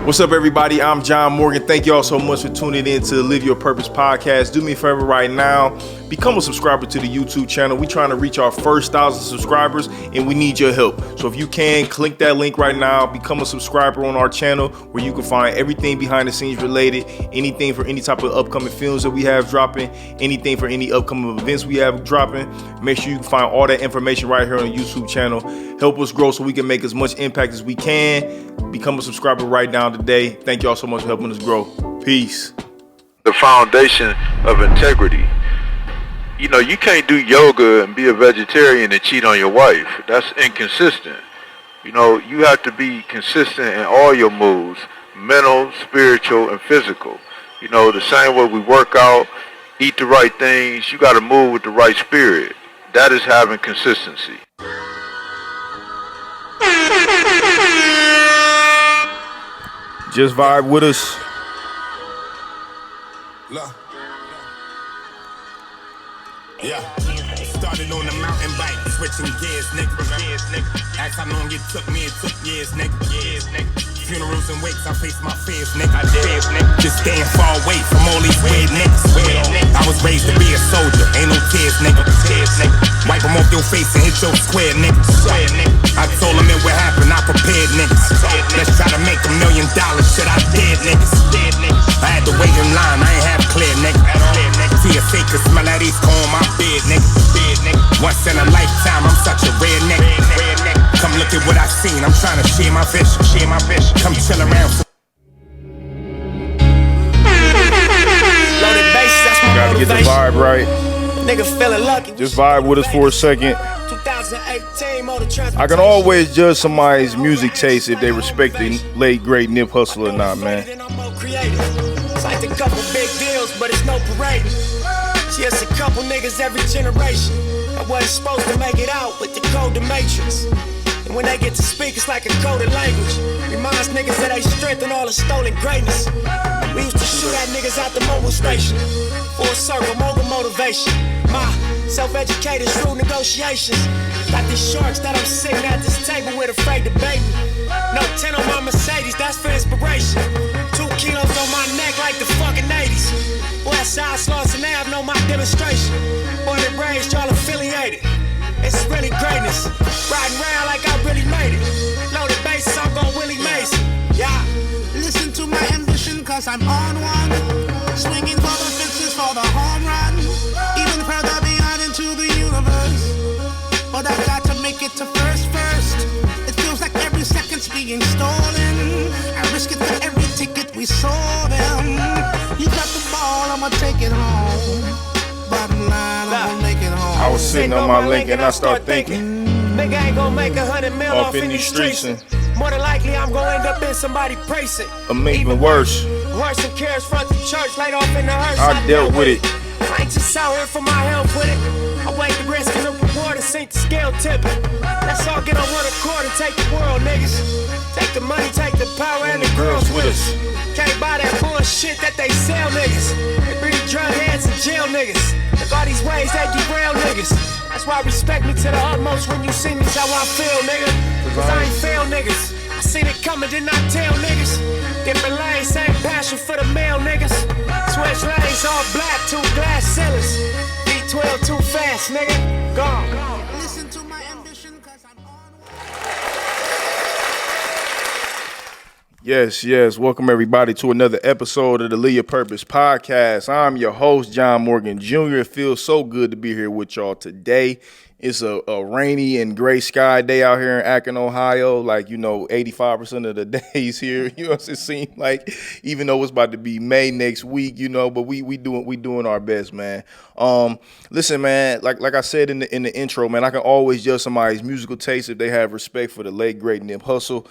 What's up, everybody? I'm John Morgan. Thank you all so much for tuning in to the Live Your Purpose podcast. Do me a favor right now. Become a subscriber to the YouTube channel. We're trying to reach our first 1,000 subscribers, and we need your help. So if you can, click that link right now. Become a subscriber on our channel where you can find everything behind the scenes related, anything for any type of upcoming films that we have dropping, anything for any upcoming events we have dropping. Make sure you can find all that information right here on the YouTube channel. Help us grow so we can make as much impact as we can. Become a subscriber right now today. Thank y'all so much for helping us grow. Peace. The foundation of integrity. You know, you can't do yoga and be a vegetarian and cheat on your wife. That's inconsistent. You know, you have to be consistent in all your moves, mental, spiritual, and physical. You know, the same way we work out, eat the right things, you got to move with the right spirit. That is having consistency. Just vibe with us. Yeah, started on the mountain bike, switching gears, nigga. Ask how long it took me, it took years, nigga. Funerals and wakes, I face my fears, nigga. Just staying far away from all these weird niggas. I was raised to be a soldier, ain't no tears, nigga. Wipe them off your face and hit your square, nigga. I told them it would happen, I prepared niggas. Let's try to make $1 million, shit, I did, niggas. I had to wait in line, I ain't have clear, nigga. TSA could smell that East on my bed, nigga. Once in a lifetime, I'm such a rare nigga. Come look at what I seen, I'm trying to share my vision. Come chill around. Loaded bass, that's my Gotta get the motivation. vibe right. Nigga feeling lucky. Just vibe with us for a second. 2018 motor transportation. I can always judge somebody's music taste if they respect the late great Nip Hussle or not, man. It's like a couple big deals, but it's no parading. Just a couple niggas every generation. I wasn't supposed to make it out, but they code the matrix. And when they get to speak, it's like a coded language. Reminds niggas that they strength and all the stolen greatness. We used to shoot at niggas at the mobile station. Full circle, mogul motivation. My self-educated through negotiations. Got these sharks that I'm sitting at this table with afraid to bait me. No 10 on my Mercedes, that's for inspiration. 2 kilos on my neck like the fucking 80s. Westside Slauson Ave know my demonstration. Born and raised, y'all affiliated. It's really greatness. Riding around like I really made it. Loaded bases, I'm gon' Willie Mason. Yeah. Listen to my ambition, cause I'm on one. Swinging for the fences for the home run. Even further beyond into the universe. But I've got to make it to first. It feels like every second's being stolen. I risk it for every ticket we sold them. You got the ball, I'ma take it home. Bottom line, I'ma make it home. I was sitting on my link and I start thinking, nigga ain't gon' make 100 mil off off in in these these streets streets. More than likely, I'm gon' end up in somebody precinct. even worse. Worse than cares front the church, laid off in the hearse. I dealt with it. I ain't just out here for my health with it. I weigh the risk and the reward and sink the scale tipping. Let's all get on one accord and take the world, niggas. Take the money, take the power, and the girls with us. Can't buy that bullshit that they sell, niggas. They bring drug heads and jail niggas. Look all these ways they derail niggas. That's why respect me to the utmost when you see me, how I feel, nigga. Cause I ain't fail niggas. I seen it coming, did not tell niggas. Different lanes, same passion for the male niggas. Switch lanes, all black, 2 glass ceilings. V12 too fast, nigga. Gone. Listen to my ambition, cause I'm on one. Yes. Welcome everybody to another episode of the Live Your Purpose podcast. I'm your host, John Morgan Jr. It feels so good to be here with y'all today. It's a rainy and gray sky day out here in Akron, Ohio. Like, 85% of the days here, it seems like, even though it's about to be May next week, but we doing our best, man. Listen, man, like I said in the intro, man, I can always judge somebody's musical taste if they have respect for the late great Nip Hussle.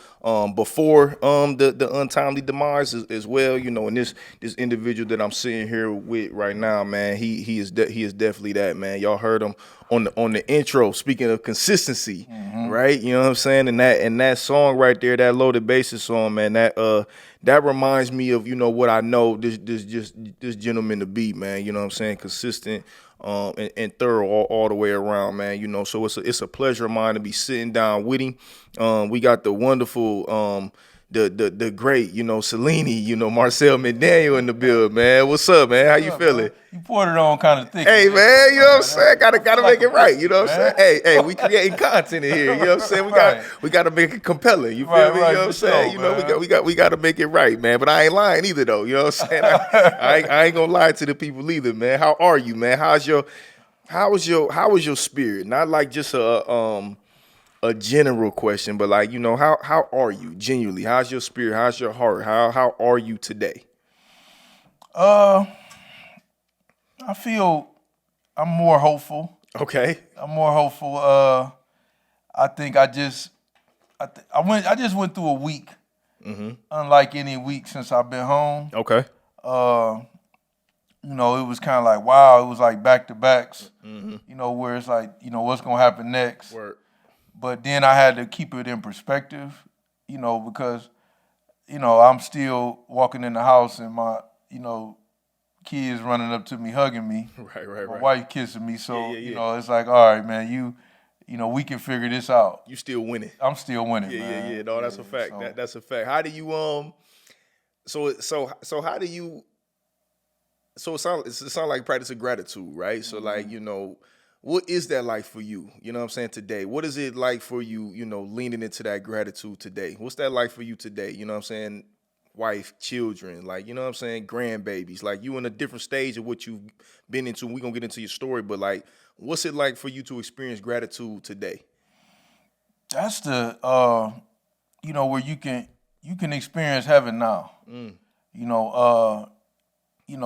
Before the untimely demise as well, and this individual that I'm sitting here with right now, man, he is definitely that, man. Y'all heard him on the intro, speaking of consistency, right? You know what I'm saying? And that song right there, that Loaded Bases song, man, that reminds me of, what I know this gentleman to be, man. You know what I'm saying? Consistent and thorough all the way around, man. So it's a pleasure of mine to be sitting down with him. We got the wonderful the great, Cellini, Marcel McDaniel in the build, man. What's up, man? How you feeling? You poured it on kind of thick. Hey, man, you know what I'm saying? Gotta make it right, you know what I'm saying? man. Hey, we creating content in here, you know what I'm saying? We gotta make it compelling, you feel Right, me? right, You know what I'm for saying? sure, we gotta make it right, man. But I ain't lying either, though. You know what I'm saying? I ain't gonna lie to the people either, man. How are you, man? How was your spirit? Not like just a general question, but like, how are you genuinely? How's your spirit? How's your heart? How are you today? I feel I'm more hopeful. Okay. I'm more hopeful. I think I just went through a week, unlike any week since I've been home. Okay. It was kind of like, wow, it was like back-to-backs, where it's like, what's going to happen next. Word. But then I had to keep it in perspective, because, I'm still walking in the house and my, kids running up to me, hugging me. Right. My wife kissing me. So, Yeah. it's like, all right, man, we can figure this out. You still winning. I'm still winning, man. Yeah. No, that's a fact. So. That's a fact. How do you So how do you? So it sounds like practicing gratitude, right? So like, what is that like for you? You know what I'm saying, today? What is it like for you, leaning into that gratitude today? What's that like for you today? You know what I'm saying? Wife, children, like, you know what I'm saying? Grandbabies. Like, you in a different stage of what you've been into. We're going to get into your story, but like, what's it like for you to experience gratitude today? That's the, where you can experience heaven now.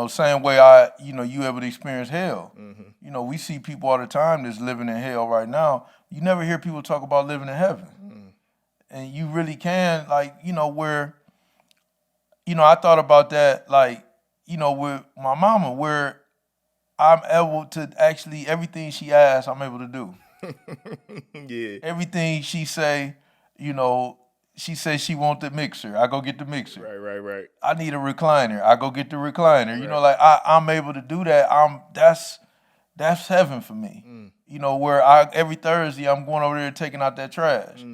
Same way you able to experience hell. We see people all the time that's living in hell right now. You never hear people talk about living in heaven. And you really can, like, where, I thought about that, like, with my mama, where I'm able to actually, everything she asks, I'm able to do. Yeah. Everything she say, she says she want the mixer. I go get the mixer. Right. I need a recliner. I go get the recliner. Right. I'm able to do that. That's heaven for me. Where every Thursday I'm going over there taking out that trash.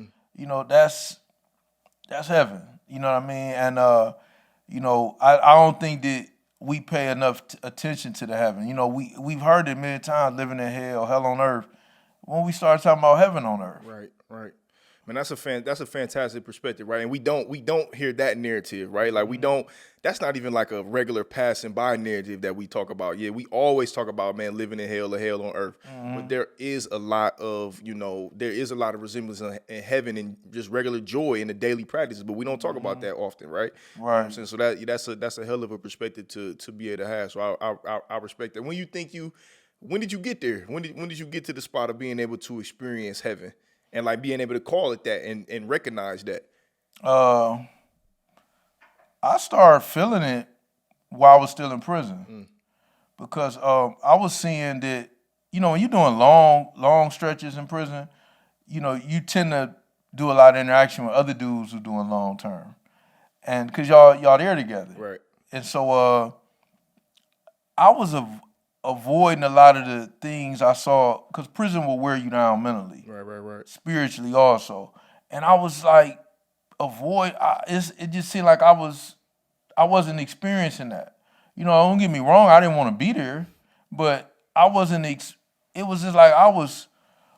That's heaven. You know what I mean? And I don't think that we pay enough attention to the heaven. We've heard it many times, living in hell on earth. When we start talking about heaven on earth. Right. Man, that's a fantastic perspective, right? And we don't hear that narrative, right? Like that's not even like a regular passing by narrative that we talk about. Yeah, we always talk about, man, living in hell or hell on earth. But there is a lot of, resemblance in heaven and just regular joy in the daily practices, but we don't talk about that often, right? Right. You know what I'm saying? So that's a hell of a perspective to be able to have. So I respect that. When did you get there? When did you get to the spot of being able to experience heaven? And like being able to call it that and recognize that. I started feeling it while I was still in prison, because I was seeing that, when you're doing long stretches in prison, you tend to do a lot of interaction with other dudes who are doing long term, and because y'all there together, Right. And so I was avoiding a lot of the things I saw, because prison will wear you down mentally. Right. Spiritually also. And I was like, it just seemed like I wasn't experiencing that. Don't get me wrong, I didn't want to be there, but I wasn't, it was just like I was,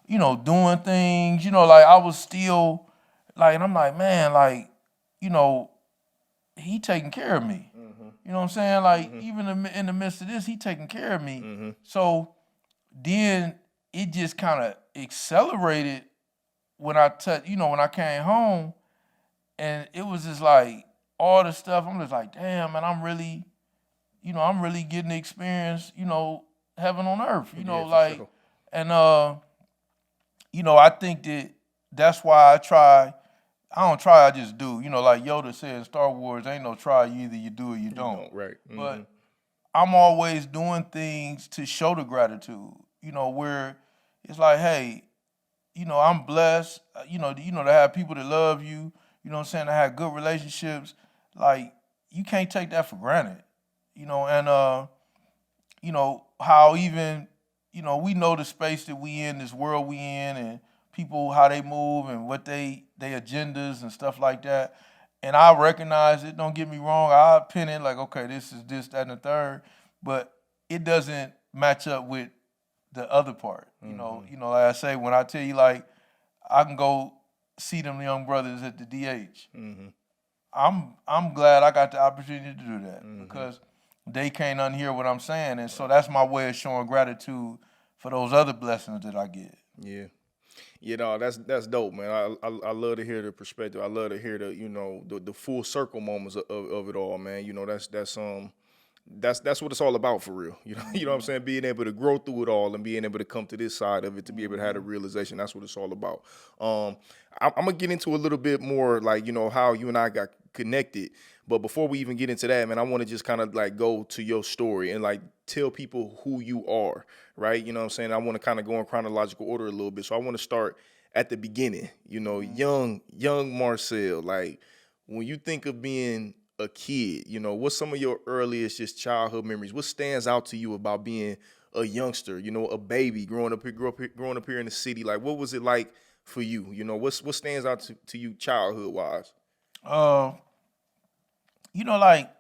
doing things, like I was still, like, and I'm like, man, like, he taking care of me. You know what I'm saying? Like, even in the midst of this, he taking care of me. So then it just kind of accelerated when I when I came home, and it was just like all the stuff. I'm just like, damn, man, I'm really getting the experience, heaven on earth, Sure. And I think that's why I don't try, I just do. Like Yoda said in Star Wars, ain't no try, either you do or you don't. Right. But I'm always doing things to show the gratitude, where it's like, hey, I'm blessed, to have people that love you, to have good relationships. Like, you can't take that for granted, and, how even, we know the space that we in, this world we in, and people, how they move and what they agendas and stuff like that. And I recognize it, don't get me wrong. I pin it like, okay, this is this, that, and the third. But it doesn't match up with the other part. You know, like I say, when I tell you, like, I can go see them young brothers at the DH. I'm glad I got the opportunity to do that because they can't unhear what I'm saying. And so that's my way of showing gratitude for those other blessings that I get. Yeah. You know, that's dope, man. I love to hear the perspective. I love to hear the full circle moments of it all, man. You know, that's what it's all about for real. You know what I'm saying? Being able to grow through it all and being able to come to this side of it to be able to have the realization. That's what it's all about. I'm gonna get into a little bit more like, how you and I got connected. But before we even get into that, man, I want to just kind of like go to your story and like tell people who you are, right? You know what I'm saying? I want to kind of go in chronological order a little bit. So I want to start at the beginning, young Marcel. Like, when you think of being a kid, what's some of your earliest just childhood memories? What stands out to you about being a youngster, a baby growing up here in the city? Like, what was it like for you? What stands out to you childhood wise? Like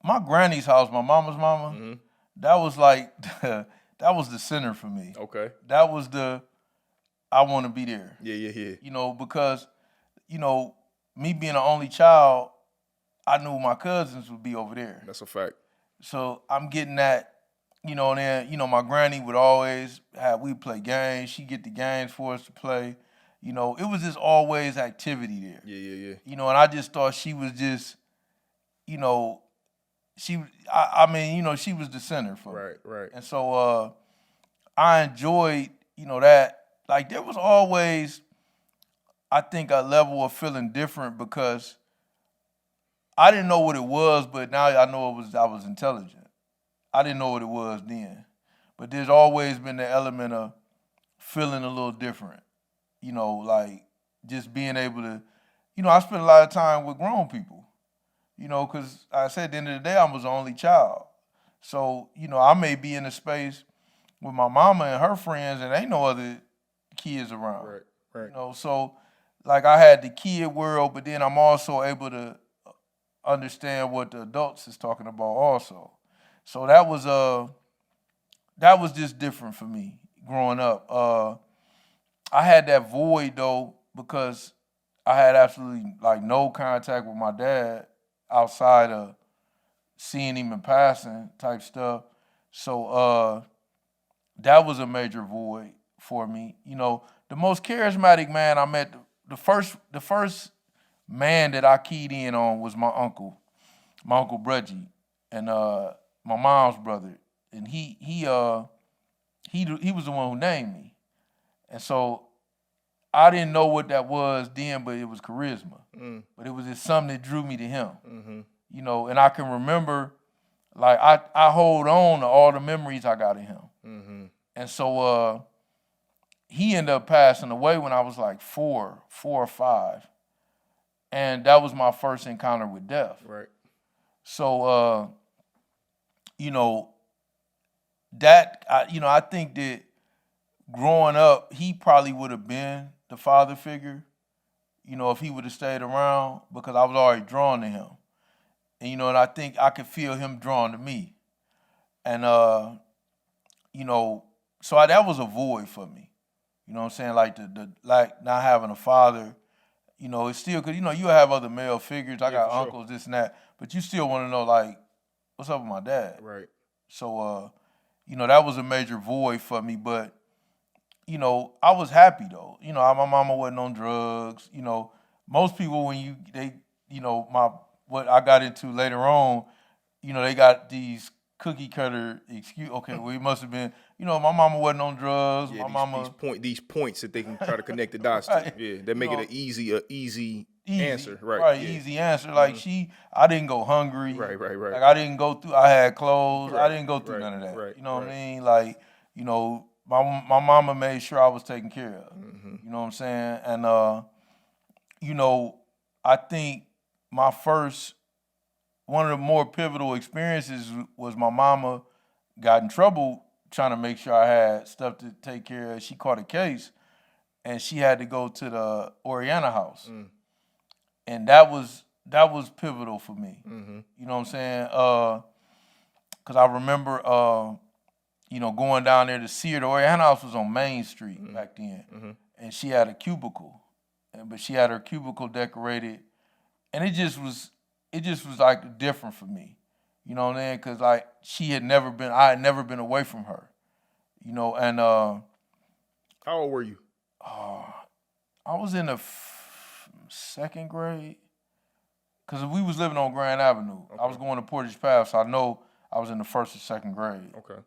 my granny's house, my mama's mama, that was like that was the center for me. Okay. That was I want to be there. Yeah. Because me being the only child, I knew my cousins would be over there. That's a fact. So I'm getting that, and then, my granny would always we play games. She'd get the games for us to play. It was just always activity there. Yeah. And I just thought she was just, she was the center for me. Right. And so I enjoyed, that. Like, there was always, I think, a level of feeling different because I didn't know what it was, but now I know I was intelligent. I didn't know what it was then. But there's always been the element of feeling a little different. Like just being able to, I spent a lot of time with grown people, because I said at the end of the day, I was the only child. So, I may be in a space with my mama and her friends and ain't no other kids around. Right. So like I had the kid world, but then I'm also able to understand what the adults is talking about also. So that was just different for me growing up. I had that void though because I had absolutely like no contact with my dad outside of seeing him in passing type stuff. So that was a major void for me. The most charismatic man I met, the first man that I keyed in on was my uncle Breggie, and my mom's brother, and he was the one who named me. And so I didn't know what that was then, but it was charisma. But it was just something that drew me to him. And I can remember, like, I hold on to all the memories I got of him. And so he ended up passing away when I was like 4 or 5. And that was my first encounter with death. Right. So, I think that growing up, he probably would have been the father figure, if he would have stayed around, because I was already drawn to him. And, and I think I could feel him drawn to me. And, so that was a void for me. You know what I'm saying? Like like not having a father, it's still, because, you have other male figures. I got uncles, this and that. But you still want to know, like, what's up with my dad? Right. So, that was a major void for me. But, I was happy, though. My mama wasn't on drugs. Most people, what I got into later on, they got these cookie cutter excuse. Okay, well, it must have been, my mama wasn't on drugs. Yeah, my mama these points that they can try to connect the dots to. Yeah, that make it an easy answer. Right. Yeah. Easy answer. Like I didn't go hungry. Right. Like I didn't go through. I had clothes. Right, I didn't go through none of that. right, You know what I mean? Like my mama made sure I was taken care of. You know what I'm saying? And I think my first, one of the more pivotal experiences was my mama got in trouble trying to make sure I had stuff to take care of. She caught a case, and she had to go to the Oriana house. And that was that was pivotal for me. Mm-hmm. You know what I'm saying? Because I remember, going down there to see her. Her house was on Main Street back then, and she had a cubicle, but she had her cubicle decorated, and it just was like different for me. You know what I mean? Because like I had never been away from her. And how old were you? I was in the second grade. Because we was living on Grand Avenue. Okay. I was going to Portage Path, so I know I was in the first or second grade. Okay.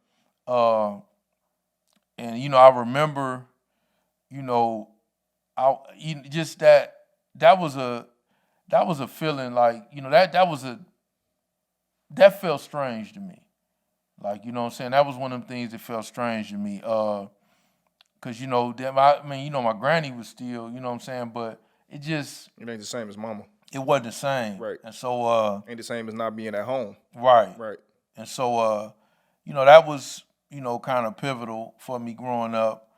And I remember, just that was a feeling like, that felt strange to me. Like, you know what I'm saying? That was one of them things that felt strange to me. Because, my granny was still, you know what I'm saying? But it just... It ain't the same as mama. It wasn't the same. Right. And so... ain't the same as not being at home. Right. Right. And so, that was, kind of pivotal for me growing up.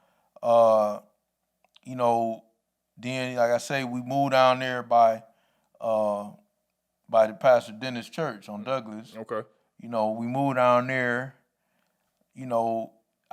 Then, like I say, we moved down there by the Pastor Dennis Church on Douglas. Okay. We moved down there.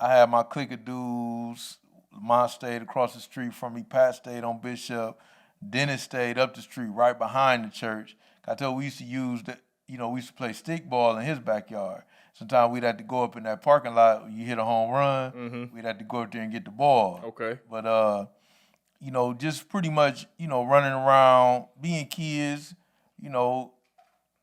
I had my clique of dudes. Lamont stayed across the street from me. Pat stayed on Bishop. Dennis stayed up the street right behind the church. I told we used to use we used to play stickball in his backyard. Sometimes we'd have to go up in that parking lot. You hit a home run, we'd have to go up there and get the ball. Okay. But, just pretty much, running around, being kids,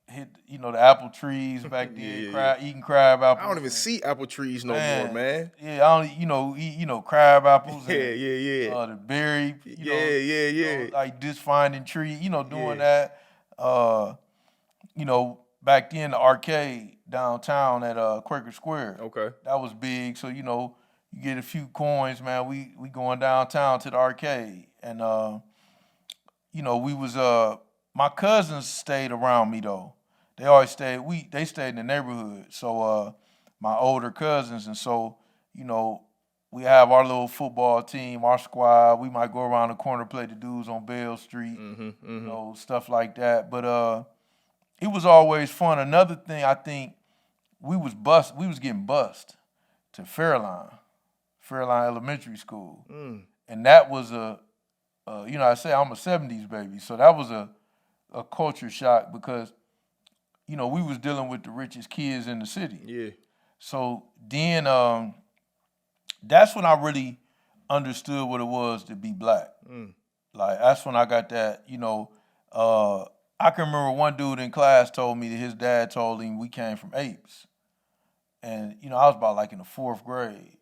hit, the apple trees back then, eating crab apples. I don't even see apple trees no more, man. Yeah, I don't, eat, crab apples. Yeah, and, yeah. The berry, yeah. Like just finding trees, doing that. Back then the arcade downtown at Quaker Square. Okay. That was big. So, you get a few coins, man. We going downtown to the arcade. And we was my cousins stayed around me though. They always stayed. They stayed in the neighborhood. So my older cousins, and so we have our little football team, our squad. We might go around the corner, play the dudes on Bell Street, stuff like that. But it was always fun. Another thing, I think we was getting bused to Fairline Elementary School, and that was I say I'm a '70s baby, so that was a culture shock because we was dealing with the richest kids in the city. Yeah. So then that's when I really understood what it was to be black. Like that's when I got that. I can remember one dude in class told me that his dad told him we came from apes, and I was about like in the fourth grade,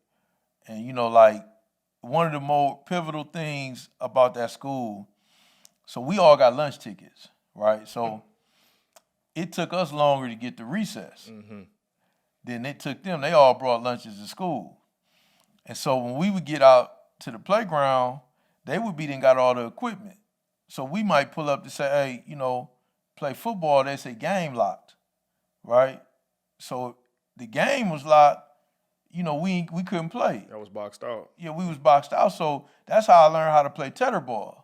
and like one of the more pivotal things about that school. So we all got lunch tickets, right? So it took us longer to get to recess than it took them. They all brought lunches to school. And so when we would get out to the playground, they would be then got all the equipment. So we might pull up to say, hey, play football. They say game locked, right? So the game was locked. We couldn't play. That was boxed out. Yeah, we was boxed out. So that's how I learned how to play tetherball.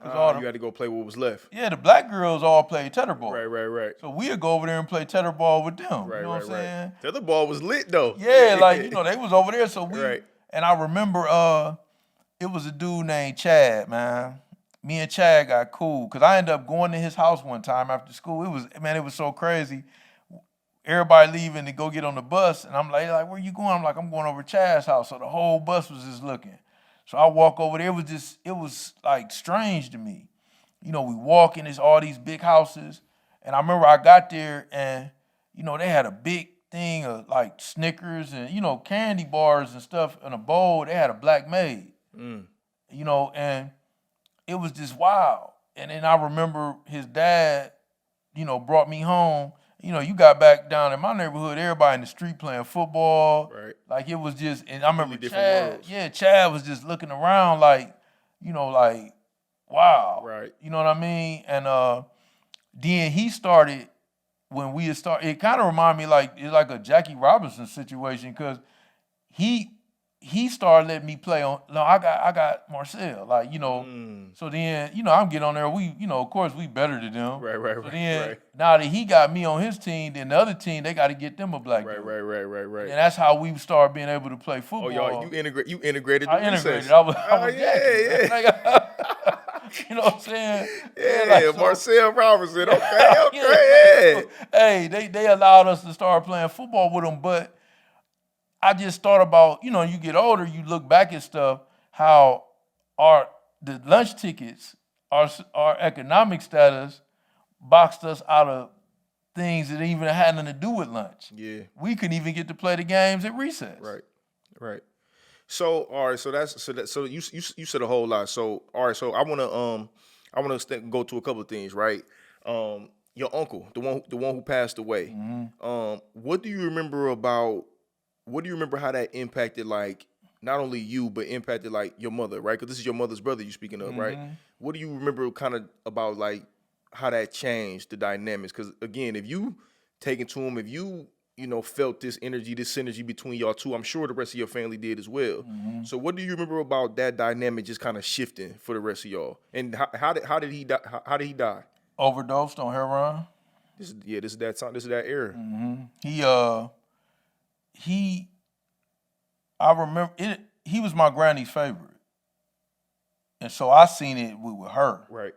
You had to go play what was left. Yeah, the black girls all played tetherball. Right. So we'd go over there and play tetherball with them. Right, you know what I'm saying? Tetherball was lit though. Yeah, like, they was over there. So Right. And I remember it was a dude named Chad, man. Me and Chad got cool because I ended up going to his house one time after school. It was so crazy. Everybody leaving to go get on the bus, and I'm like, where you going? I'm like, I'm going over to Chad's house. So the whole bus was just looking. So I walk over there. It was like strange to me. We walk in, there's all these big houses. And I remember I got there and, they had a big thing of like Snickers and, candy bars and stuff in a bowl. They had a black maid, and it was just wild. And then I remember his dad, brought me home. You got back down in my neighborhood, everybody in the street playing football. Right. Like it was just, and I remember Chad. Yeah, Chad was just looking around like, like, wow. Right. You know what I mean? And then he started, when we had started, it kind of reminded me it's like a Jackie Robinson situation because he he started letting me play on. No, I got Marcel. Like, you know. So then, you know, I'm getting on there. We, you know, of course, we better than them. Right. So then, right. now that he got me on his team, then the other team they got to get them a black dude. Right. And that's how we started being able to play football. Oh, y'all, you integrated. The I integrated. recess. I was yeah. Like, you know what I'm saying? Yeah, like, so, Marcel Robinson. Okay. Hey, they allowed us to start playing football with them, but I just thought about, you know, you get older, you look back at stuff, how the lunch tickets, our economic status boxed us out of things that even had nothing to do with lunch. Yeah. We couldn't even get to play the games at recess. Right. So all right, so you said a whole lot. So all right, so I wanna go to a couple of things, right? Your uncle, the one who passed away. What do you remember how that impacted, like, not only you but impacted like your mother, right? Because this is your mother's brother you speaking of, right? What do you remember kind of about like how that changed the dynamics? Because again, if you taken to him, if you felt this synergy between y'all two, I'm sure the rest of your family did as well. So what do you remember about that dynamic just kind of shifting for the rest of y'all? And how did he die? How did he die? Overdosed on heroin. This is that time. This is that era. I remember it. He was my granny's favorite, and so I seen it with her. Right.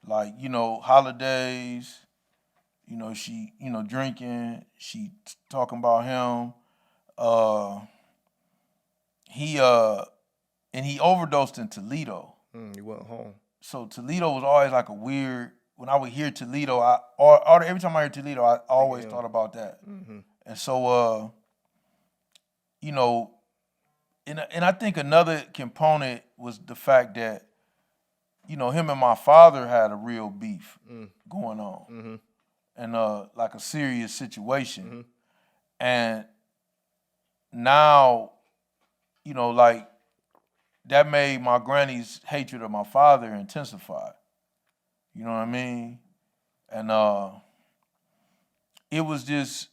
Like, you know, holidays. You know, she, you know, drinking. She talking about him. He overdosed in Toledo. He went home. So Toledo was always like a weird. When I would hear Toledo, every time I hear Toledo, I always thought about that. And so, you know, and I think another component was the fact that, you know, him and my father had a real beef going on, and like a serious situation. And now, you know, like, that made my granny's hatred of my father intensify. You know what I mean? And it was just,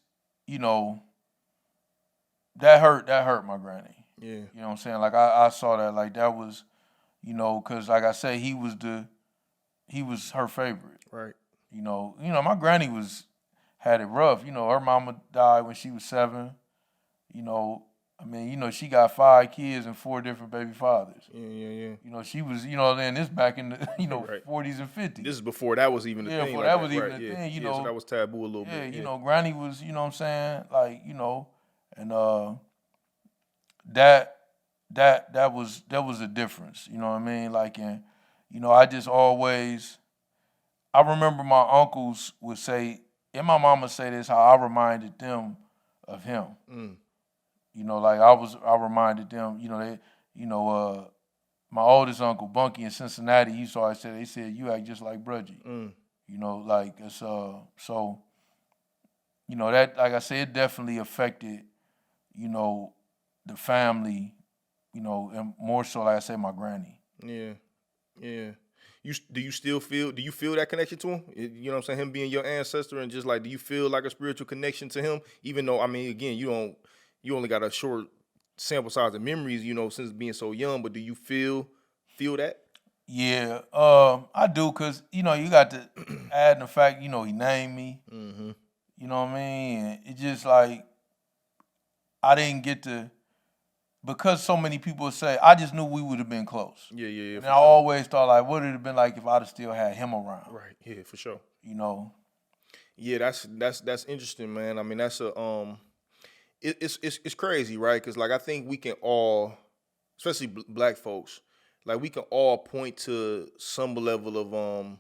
you know, that hurt my granny. Yeah. You know what I'm saying? Like, I saw that, like, that was, you know, because like I say, he was her favorite. Right. You know, my granny had it rough. You know, her mama died when she was 7. You know, I mean, you know, she got 5 kids and 4 different baby fathers. Yeah. You know, she was, you know, then this back in the, you know, Right. 40s and 50s. This is before that was even a thing. Before like that was right. even a thing, you know. So that was taboo a little bit. You know, granny was, you know what I'm saying? Like, you know, and that was a difference, you know what I mean? Like, and, you know, I remember my uncles would say, and my mama say this, how I reminded them of him. You know, like I reminded them, you know, my oldest uncle, Bunky in Cincinnati, he used to always say, they said, you act just like Brudgy. You know, like, it's, so, you know, that, like I said, it definitely affected, you know, the family, you know, and more so, like I said, my granny. Yeah. Do you feel that connection to him? You know what I'm saying? Him being your ancestor, and just like, do you feel like a spiritual connection to him? Even though, I mean, again, you only got a short sample size of memories, you know, since being so young, but do you feel that? Yeah, I do, because, you know, you got to add the fact, you know, he named me. You know what I mean? And it just like, I didn't get to, because so many people say, I just knew we would have been close. Yeah. And I always thought, like, what would it have been like if I'd have still had him around? Right, yeah, for sure. You know? Yeah, that's interesting, man. I mean, that's it's crazy, right? Because, like, I think we can all, especially black folks, like, we can all point to some level of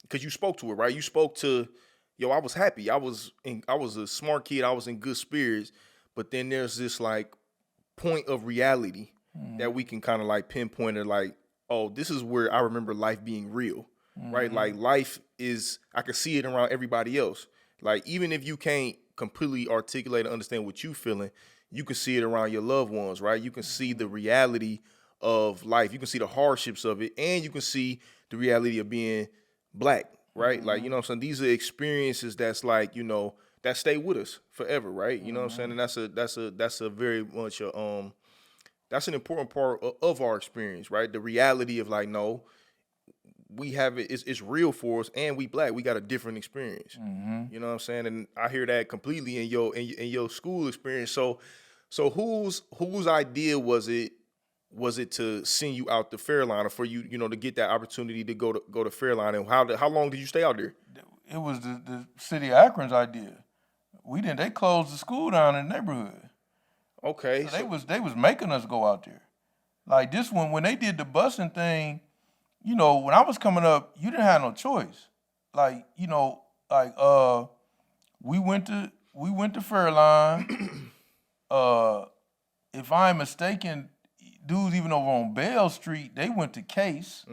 because you spoke to it, right? You spoke to, yo, I was happy, I was a smart kid, I was in good spirits, but then there's this like point of reality that we can kind of like pinpoint it, like, oh, this is where I remember life being real, right? Like, life is, I can see it around everybody else. Like, even if you can't completely articulate and understand what you feeling, you can see it around your loved ones, right? You can see the reality of life. You can see the hardships of it, and you can see the reality of being black, right? Like, you know what I'm saying? These are experiences that's like, you know, that stay with us forever, right? You know what I'm saying? And that's a very much That's an important part of our experience, right? The reality of like, no, we have it. It's real for us, and we black. We got a different experience. You know what I'm saying? And I hear that completely in your school experience. So whose idea was it? Was it to send you out to Fairline, or for you, to get that opportunity to go to Fairline? And how long did you stay out there? It was the city of Akron's idea. They closed the school down in the neighborhood. Okay, So they was making us go out there. Like this one, when they did the busing thing, when I was coming up, you didn't have no choice. Like, we went to Fairline. If I'm mistaken, dudes even over on Bell Street, they went to Case.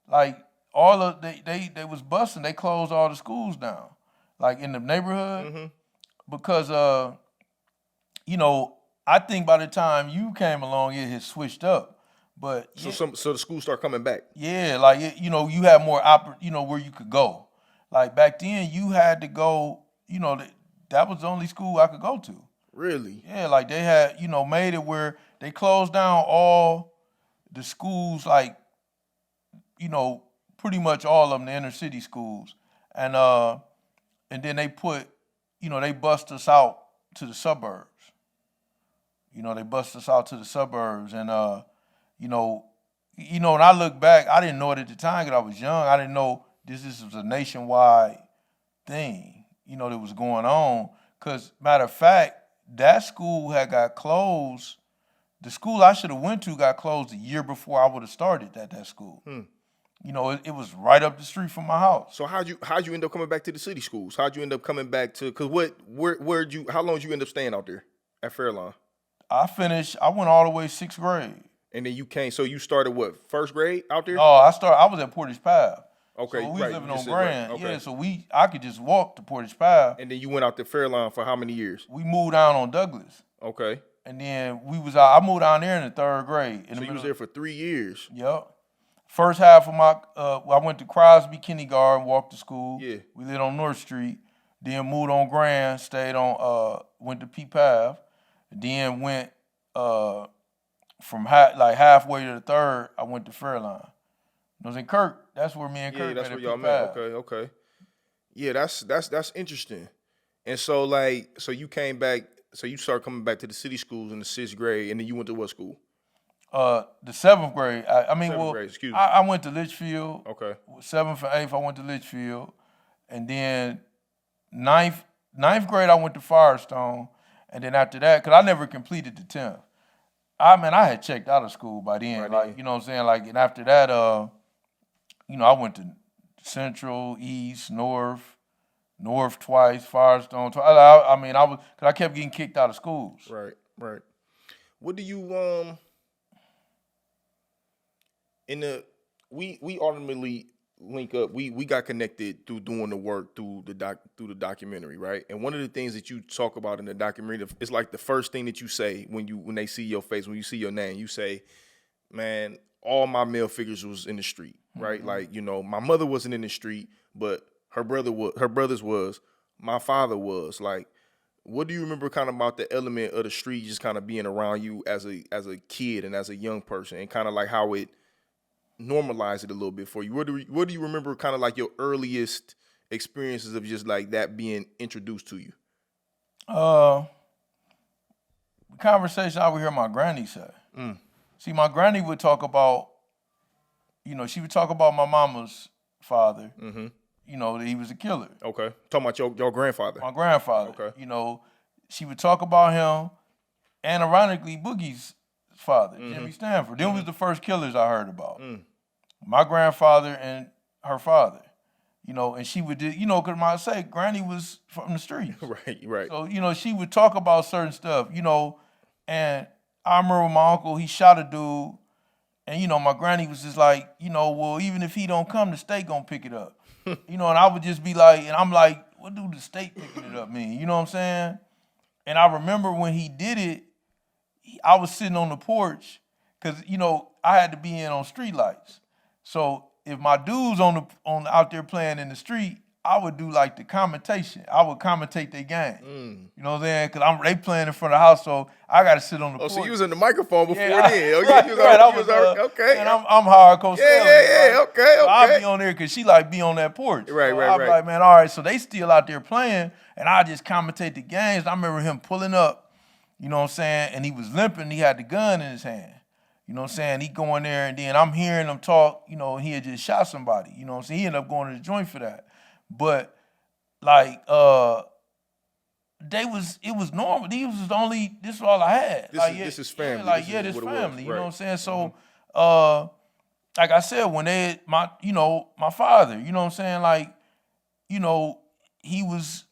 Like they was busing, they closed all the schools down. Like in the neighborhood. Because I think by the time you came along, it had switched up. But so the schools start coming back. Yeah, like you had more where you could go. Like back then, you had to go. That was the only school I could go to. Really? Yeah, like they had made it where they closed down all the schools, like pretty much all of them, the inner city schools, and then they put they bust us out to the suburbs. They bust us out to the suburbs, and when I look back, I didn't know it at the time because I was young. I didn't know this was a nationwide thing, that was going on. Because, matter of fact, that school had got closed. The school I should have went to got closed a year before I would have started at that school. It was right up the street from my house. So how'd you end up coming back to the city schools? How'd you end up coming back to? Cause how long did you end up staying out there at Fairline? I went all the way 6th grade. And then you came. So you started what? 1st grade out there? No, I was at Portage Path. Okay, so we was living on Right, Grand. okay. Yeah, so I could just walk to Portage Path. And then you went out to Fairline for how many years? We moved down on Douglas. Okay. And then I moved down there in the 3rd grade. So you was there for 3 years. Yep. First half of I went to Crosby Kindergarten, walked to school. Yeah. We lived on North Street. Then moved on Grand, went to P Path. Then went from halfway to the 3rd, I went to Fairline. I was in Kirk. That's where me and Kirk met. Yeah, that's where y'all met. Okay. Yeah, that's interesting. And so you came back. So you started coming back to the city schools in the 6th grade, and then you went to what school? The 7th grade. 7th grade, excuse me. I went to Litchfield. Okay. 7th and 8th, I went to Litchfield, and then 9th grade, I went to Firestone, and then after that, because I never completed the 10th. I had checked out of school by then. Right. You know what I'm saying? Like, and after that, I went to Central, East, North twice, Firestone twice. Because I kept getting kicked out of schools. Right. What do you we ultimately link up. We got connected through doing the work through the documentary, right? And one of the things that you talk about in the documentary is like the first thing that you say when they see your face, when you see your name, you say, "Man, all my male figures was in the street," right? Like, my mother wasn't in the street, but her brothers was, my father was. Like, what do you remember kind of about the element of the street just kind of being around you as a kid and as a young person, and kind of like how it normalized it a little bit for you? What do you remember kind of like your earliest experiences of just like that being introduced to you? The conversation I would hear my granny say. See, my granny would talk about, she would talk about my mama's father. That he was a killer. Okay. Talking about your grandfather. My grandfather. Okay. She would talk about him, and ironically, Boogie's father, Jimmy Stanford. Them was the first killers I heard about. My grandfather and her father. And she would do, because Granny was from the streets. Right. So, she would talk about certain stuff, and I remember my uncle, he shot a dude, and, my granny was just like, well, even if he don't come, the state gonna pick it up. And I would just be like, and I'm like, what do the state picking it up mean? You know what I'm saying? And I remember when he did it, I was sitting on the porch, because, I had to be in on street lights. So if my dude's out there playing in the street, I would do like the commentation. I would commentate their game. You know what I'm saying? Because they playing in front of the house, so I got to sit on the porch. So you was in the microphone before then. Oh, yeah, right, okay. And I'm hardcore selling. Yeah, okay. So I'll be on there because she like be on that porch. Right. I'll be like, man, all right. So they still out there playing, and I just commentate the games. I remember him pulling up, you know what I'm saying, and he was limping. He had the gun in his hand. You know what I'm saying? He going there, and then I'm hearing him talk, you know, he had just shot somebody. You know what I'm saying? He ended up going to the joint for that. But like, it was normal. This was all I had. This is family. This family. You know what I'm saying? So, like I said, when my father, you know what I'm saying? Like, you know, he was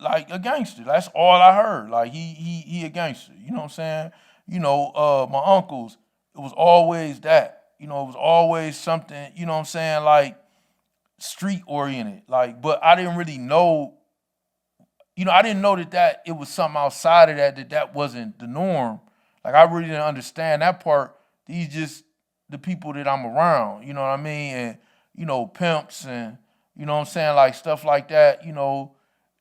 like a gangster. That's all I heard. Like he a gangster. You know what I'm saying? You know, my uncles, it was always that. You know, it was always something, you know what I'm saying, like street oriented. Like, but I didn't really know, you know, I didn't know that it was something outside of that wasn't the norm. Like, I really didn't understand that part. These just the people that I'm around, you know what I mean? And, you know, pimps and, you know what I'm saying, like stuff like that, you know,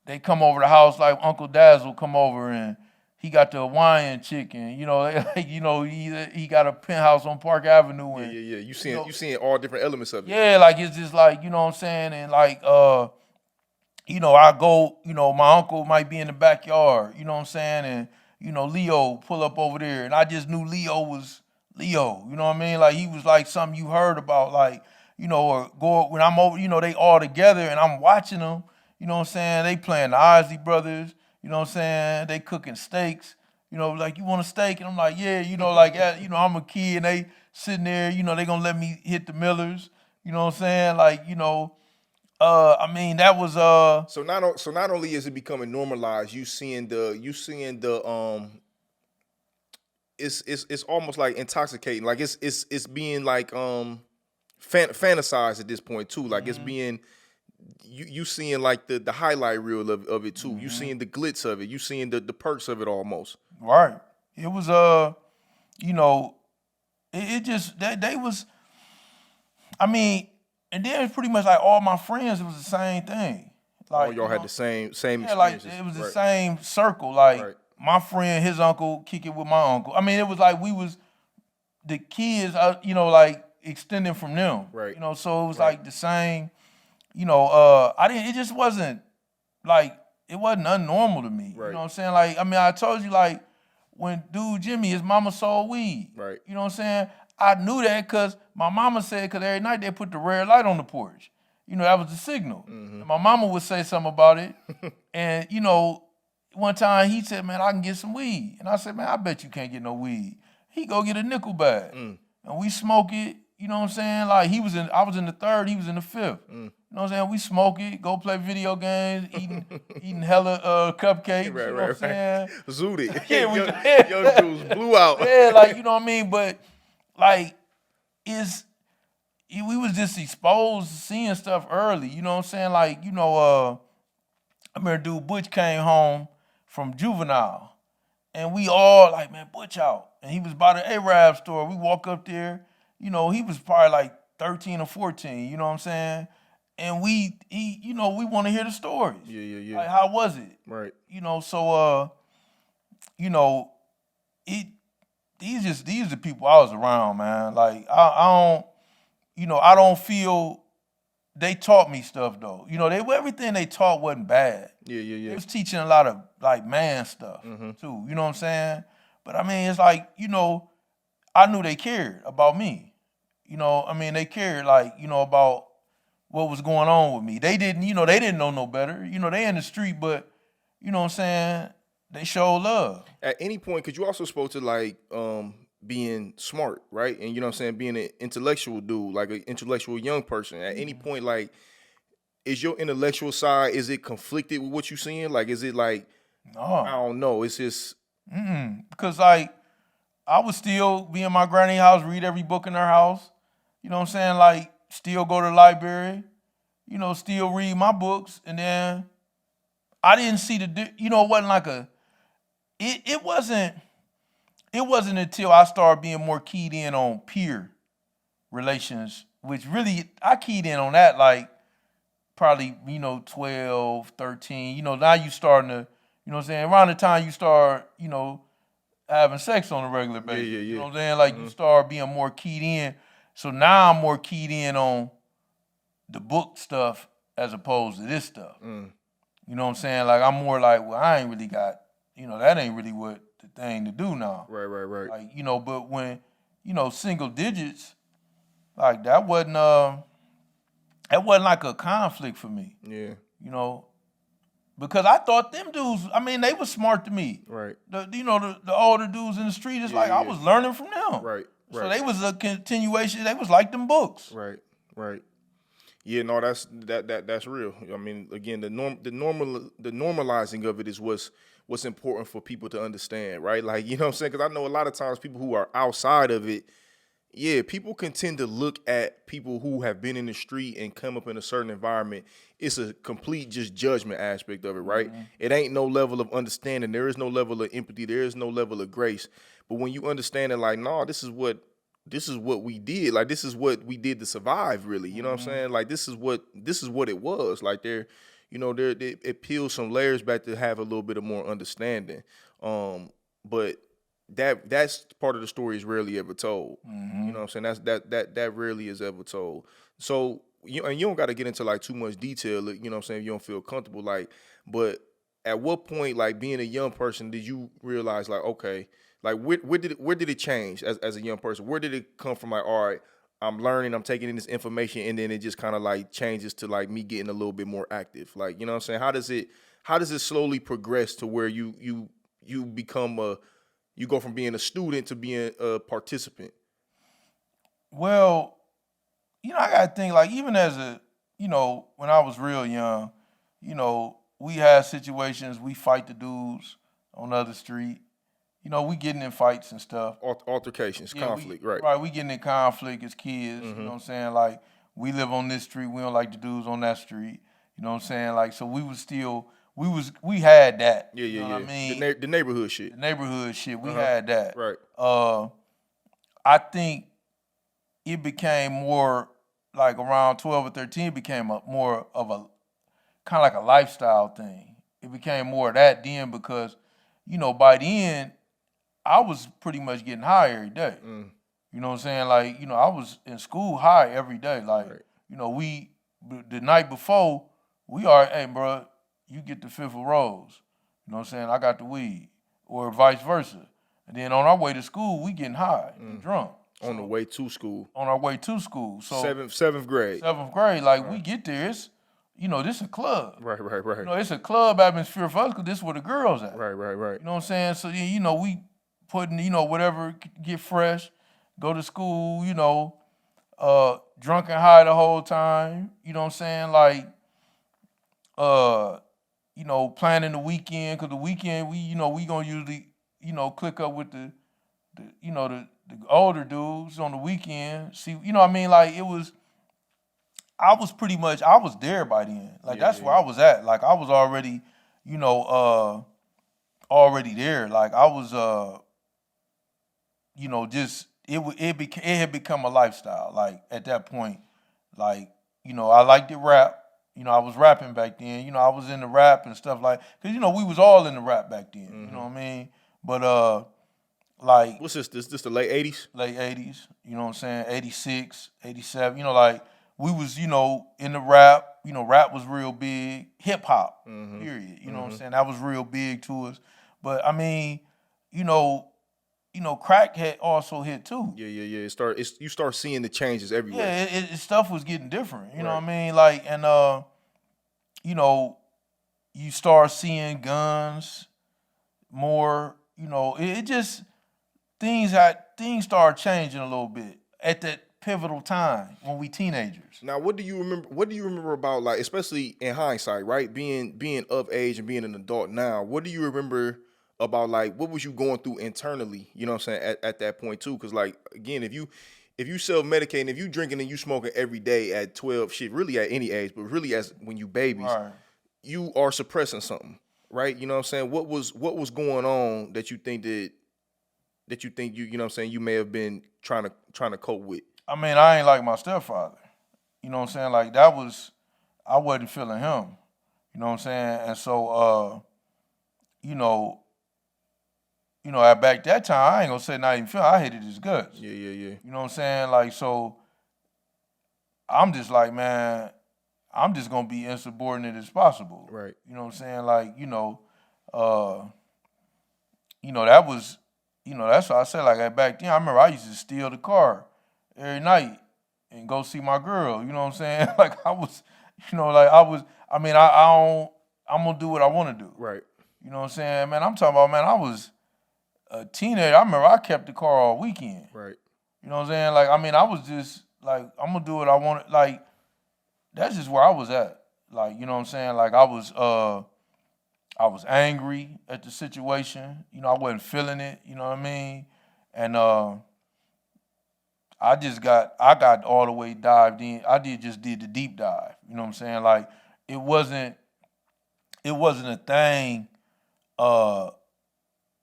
they come over the house, like Uncle Dazzle come over and he got the Hawaiian chicken, you know, like, you know, he got a penthouse on Park Avenue. And, yeah. You seeing all different elements of it. Yeah, like it's just like, you know what I'm saying, and like, you know, I go, you know, my uncle might be in the backyard, you know what I'm saying, and, you know, Leo pull up over there, and I just knew Leo was Leo, you know what I mean, like he was like something you heard about, like, you know, or go when I'm over, you know, they all together and I'm watching them, you know what I'm saying, they playing the Ozzy Brothers. You know what I'm saying? They cooking steaks. You know, like, you want a steak? And I'm like, yeah, you know, like, you know, I'm a kid and they sitting there, you know, they gonna let me hit the Millers. You know what I'm saying? Like, you know, I mean, that was So not only is it becoming normalized, you seeing the it's almost like intoxicating. Like it's being like fantasized at this point too. Like it's being you seeing like the highlight reel of it too. You seeing the glitz of it. You seeing the perks of it almost. Right. It was you know, it just they was. I mean, and then it's pretty much like all my friends. It was the same thing. Like, all y'all had the same yeah, like experiences. it was the same circle. Like Right. my friend, his uncle, kick it with my uncle. I mean, it was like we was the kids, you know, like extending from them. Right. You know, so it was like the same. You know, it just wasn't like, it wasn't unnormal to me. Right. You know what I'm saying? Like, I mean, I told you, like, when dude Jimmy, his mama sold weed. Right. You know what I'm saying? I knew that because my mama said, because every night they put the red light on the porch. You know, that was the signal. And my mama would say something about it. And, you know, one time he said, man, I can get some weed. And I said, man, I bet you can't get no weed. He go get a nickel bag. And we smoke it. You know what I'm saying? Like, I was in the third, he was in the fifth. You know what I'm saying? We smoke it, go play video games, eating hella cupcakes. Right, you know what I'm saying? Zooted. Yeah, young dudes blew out. Yeah, like, you know what I mean? But like, we was just exposed to seeing stuff early. You know what I'm saying? Like, you know, I remember dude Butch came home from juvenile, and we all like, man, Butch out. And he was by the Arab store. We walk up there, you know, he was probably like 13 or 14, you know what I'm saying? And you know, we want to hear the stories. Yeah. Like, how was it? Right. You know, so, you know, these are the people I was around, man. Like, I don't feel they taught me stuff though. You know, everything they taught wasn't bad. Yeah. They was teaching a lot of like man stuff too. You know what I'm saying? But I mean, it's like, you know, I knew they cared about me. You know, I mean, they cared like, you know, about what was going on with me. They didn't know no better. You know, they in the street, but you know what I'm saying? They show love. At any point, because you also spoke to like being smart, right? And you know what I'm saying, being an intellectual dude, like an intellectual young person. At any point, like, is your intellectual side, is it conflicted with what you seeing? Like, is it like, No. I don't know, it's just Because like, I would still be in my granny house, read every book in her house. You know what I'm saying? Like, still go to the library, you know, still read my books. And then I didn't see you know, it wasn't like it wasn't until I started being more keyed in on peer relations, which really, I keyed in on that like probably, 12, 13. Now you starting to, around the time you start, having sex on a regular basis. yeah. You know what I'm saying? Like you start being more keyed in. So now I'm more keyed in on the book stuff as opposed to this stuff. You know what I'm saying? Like I'm more like, well, I ain't really got, that ain't really what the thing to do now. Right. Like, but when, single digits, like that wasn't like a conflict for me. Yeah. Because I thought them dudes, I mean, they were smart to me. Right. The older dudes in the street, it's like I was learning from them. Right. So they was a continuation. They was like them books. Right. Yeah, no, that's real. I mean, again, the normalizing of it is what's important for people to understand, right? Like, you know what I'm saying? Because I know a lot of times people who are outside of it, yeah, people can tend to look at people who have been in the street and come up in a certain environment. It's a complete just judgment aspect of it, right? Mm-hmm. It ain't no level of understanding. There is no level of empathy. There is no level of grace. But when you understand it, like, no, this is what we did. Like, this is what we did to survive, really. You know what I'm saying? Like, this is what it was. Like, it peels some layers back to have a little bit of more understanding. But that's part of the story is rarely ever told. You know what I'm saying? That rarely is ever told. So you don't got to get into like too much detail. You know what I'm saying? If you don't feel comfortable, like. But at what point, like being a young person, did you realize like, okay, like where did it change as a young person? Where did it come from? Like, all right, I'm learning, I'm taking in this information, and then it just kind of like changes to like me getting a little bit more active. Like, you know what I'm saying? How does it slowly progress to where you become you go from being a student to being a participant? Well, I got to think, like, even as when I was real young, we had situations, we fight the dudes on the other street. We getting in fights and stuff. Altercations, conflict, right. Right, we getting in conflict as kids, you know what I'm saying? Like, we live on this street, we don't like the dudes on that street, you know what I'm saying? Like, so we had that. Yeah. You know what I mean? The neighborhood shit. The neighborhood shit, we had that. Right. I think it became more like around 12 or 13, it became more of a kind of like a lifestyle thing. It became more of that then because, by then, I was pretty much getting high every day. You know what I'm saying? Like, I was in school high every day. Like, right. The night before, we are, hey, bro, you get the fifth of rose. You know what I'm saying? I got the weed. Or vice versa. And then on our way to school, we getting high and drunk. On the way to school. On our way to school. So seventh grade. Seventh grade. Like, we get there, it's, this a club. Right. It's a club atmosphere for us because this is where the girls at. Right. You know what I'm saying? So, we putting, whatever, get fresh, go to school, drunk and high the whole time. You know what I'm saying? Like, planning the weekend, because the weekend, we going to usually, click up with the older dudes on the weekend. See, I mean? Like, I was there by then. Like, that's where I was at. Like, I was already, already there. Like, I was, just, it had become a lifestyle. Like, at that point, like, I liked to rap. I was rapping back then. I was in the rap and stuff like, because, we was all in the rap back then. You know what I mean? But, like. What's this? This the late 80s? Late 80s. You know what I'm saying? 86, 87. Like, we was, in the rap. Rap was real big. Hip hop, period. You know what I'm saying? That was real big to us. But, I mean, crack had also hit too. Yeah. You start seeing the changes everywhere. Yeah, stuff was getting different. You know what I mean? Like, and you start seeing guns more. It just things started changing a little bit at that pivotal time when we teenagers. Now, what do you remember? What do you remember about, like, especially in hindsight, right? Being of age and being an adult now. What do you remember about, like, what was you going through internally, you know what I'm saying, at that point too? Because, like, again, if you self-medicating, if you drinking and you smoking every day at 12, shit, really at any age, but really as when you babies, right, you are suppressing something, right? You know what I'm saying? What was going on that you think you know what I'm saying, you may have been trying to cope with? I mean, I ain't like my stepfather. You know what I'm saying? Like, that was, I wasn't feeling him. You know what I'm saying? And so, at back that time, I ain't gonna say not even feeling. I hated his guts. Yeah. You know what I'm saying? Like, so I'm just like, man, I'm just gonna be insubordinate as possible. Right. You know what I'm saying? Like, that was, that's what I said. Like back then, I remember I used to steal the car every night and go see my girl. You know what I'm saying? Like I was, I'm gonna do what I want to do. Right. You know what I'm saying? Man, I'm talking about, man, I was a teenager. I remember I kept the car all weekend. Right. You know what I'm saying? Like, I was just like, I'm gonna do what I want. Like, that's just where I was at. Like, you know what I'm saying? Like I was angry at the situation. I wasn't feeling it, you know what I mean? And I got all the way dived in. I did the deep dive, you know what I'm saying? Like it wasn't a thing,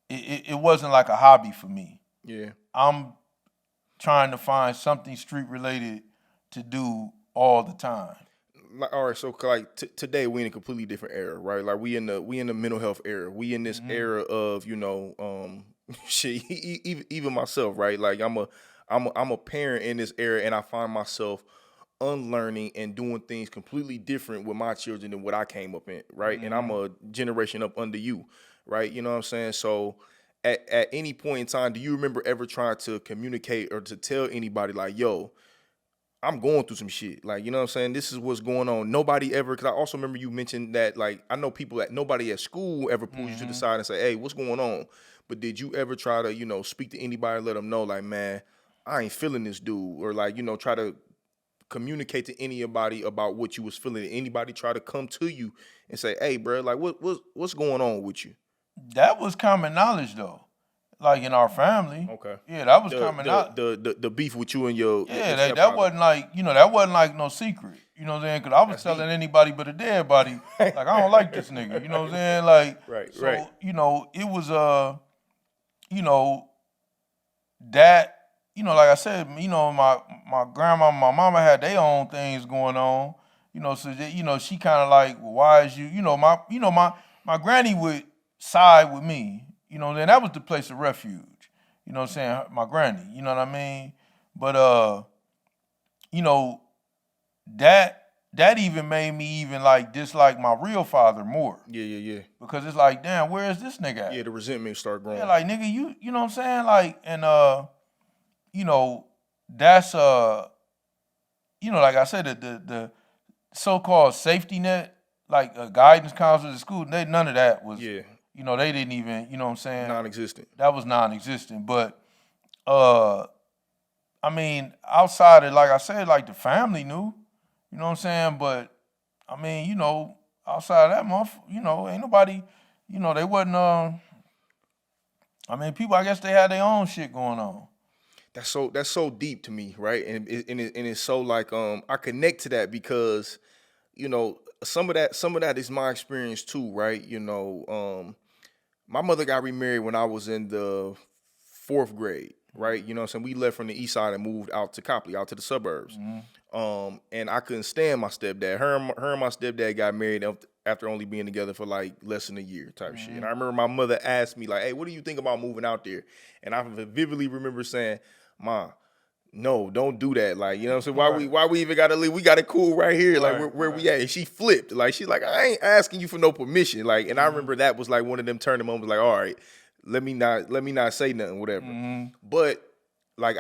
it wasn't like a hobby for me. Yeah. I'm trying to find something street related to do all the time. Like, all right, so like today we in a completely different era, right? Like we in the mental health era. We in this era of shit. Even myself, right? Like I'm a parent in this era, and I find myself unlearning and doing things completely different with my children than what I came up in, right? And I'm a generation up under you, right? You know what I'm saying? So at any point in time, do you remember ever trying to communicate or to tell anybody like, yo, I'm going through some shit. Like, you know what I'm saying? This is what's going on. Nobody ever, because I also remember you mentioned that, like, I know people that nobody at school ever pulls you to the side and say, hey, what's going on? But did you ever try to, speak to anybody and let them know, like, man, I ain't feeling this dude? Or, like, try to communicate to anybody about what you was feeling? Did anybody try to come to you and say, hey, bro, like, what's going on with you? That was common knowledge, though. Like in our family. Okay. Yeah, that was common knowledge. The beef with you and your that wasn't like, that wasn't like no secret. You know what I'm saying? Because I was telling anybody but a dead body, like, I don't like this nigga. You know what I'm saying? Like, right. It was, that, like I said, my grandma, my mama had their own things going on. So that, she kind of like, well, why is you, my granny would side with me. You know, then that was the place of refuge. You know what I'm saying? My granny, you know what I mean? But that even made me even like dislike my real father more. Yeah. Because it's like, damn, where is this nigga at? Yeah, the resentment start growing. Yeah, like, nigga, you know what I'm saying? Like, and that's like I said, the so-called safety net, like a guidance counselor at school, none of that was. Yeah. They didn't even, you know what I'm saying? Non-existent. That was non-existent. But, outside of, like I said, like the family knew, you know what I'm saying? But, outside of that ain't nobody, they wasn't, people, I guess they had their own shit going on. That's so deep to me, right? And it's so like, I connect to that because, some of that is my experience too, right? My mother got remarried when I was in the 4th grade, right? You know what I'm saying? We left from the east side and moved out to Copley, out to the suburbs. And I couldn't stand my stepdad. Her and my stepdad got married after only being together for like less than a year type shit. And I remember my mother asked me like, hey, what do you think about moving out there? And I vividly remember saying, Ma, no, don't do that. Like, you know what I'm saying? Why we even gotta leave? We got it cool right here. Like where we at? And she flipped. Like, she's like, I ain't asking you for no permission. Like, and I remember that was like one of them turning moments, like, all right, let me not say nothing, whatever. But like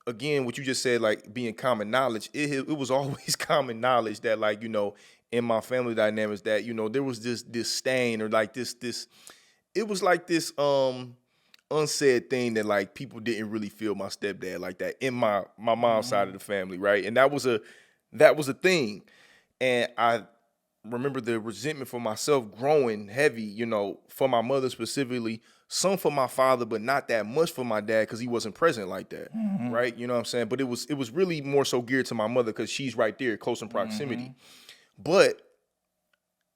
again, what you just said, like being common knowledge, it was always common knowledge that, like, in my family dynamics that, there was this stain or like this it was like this unsaid thing that like people didn't really feel my stepdad like that in my mom's side of the family, right? And that was a thing. And I remember the resentment for myself growing heavy, for my mother specifically, some for my father, but not that much for my dad because he wasn't present like that, right? You know what I'm saying? But it was really more so geared to my mother because she's right there, close in proximity. But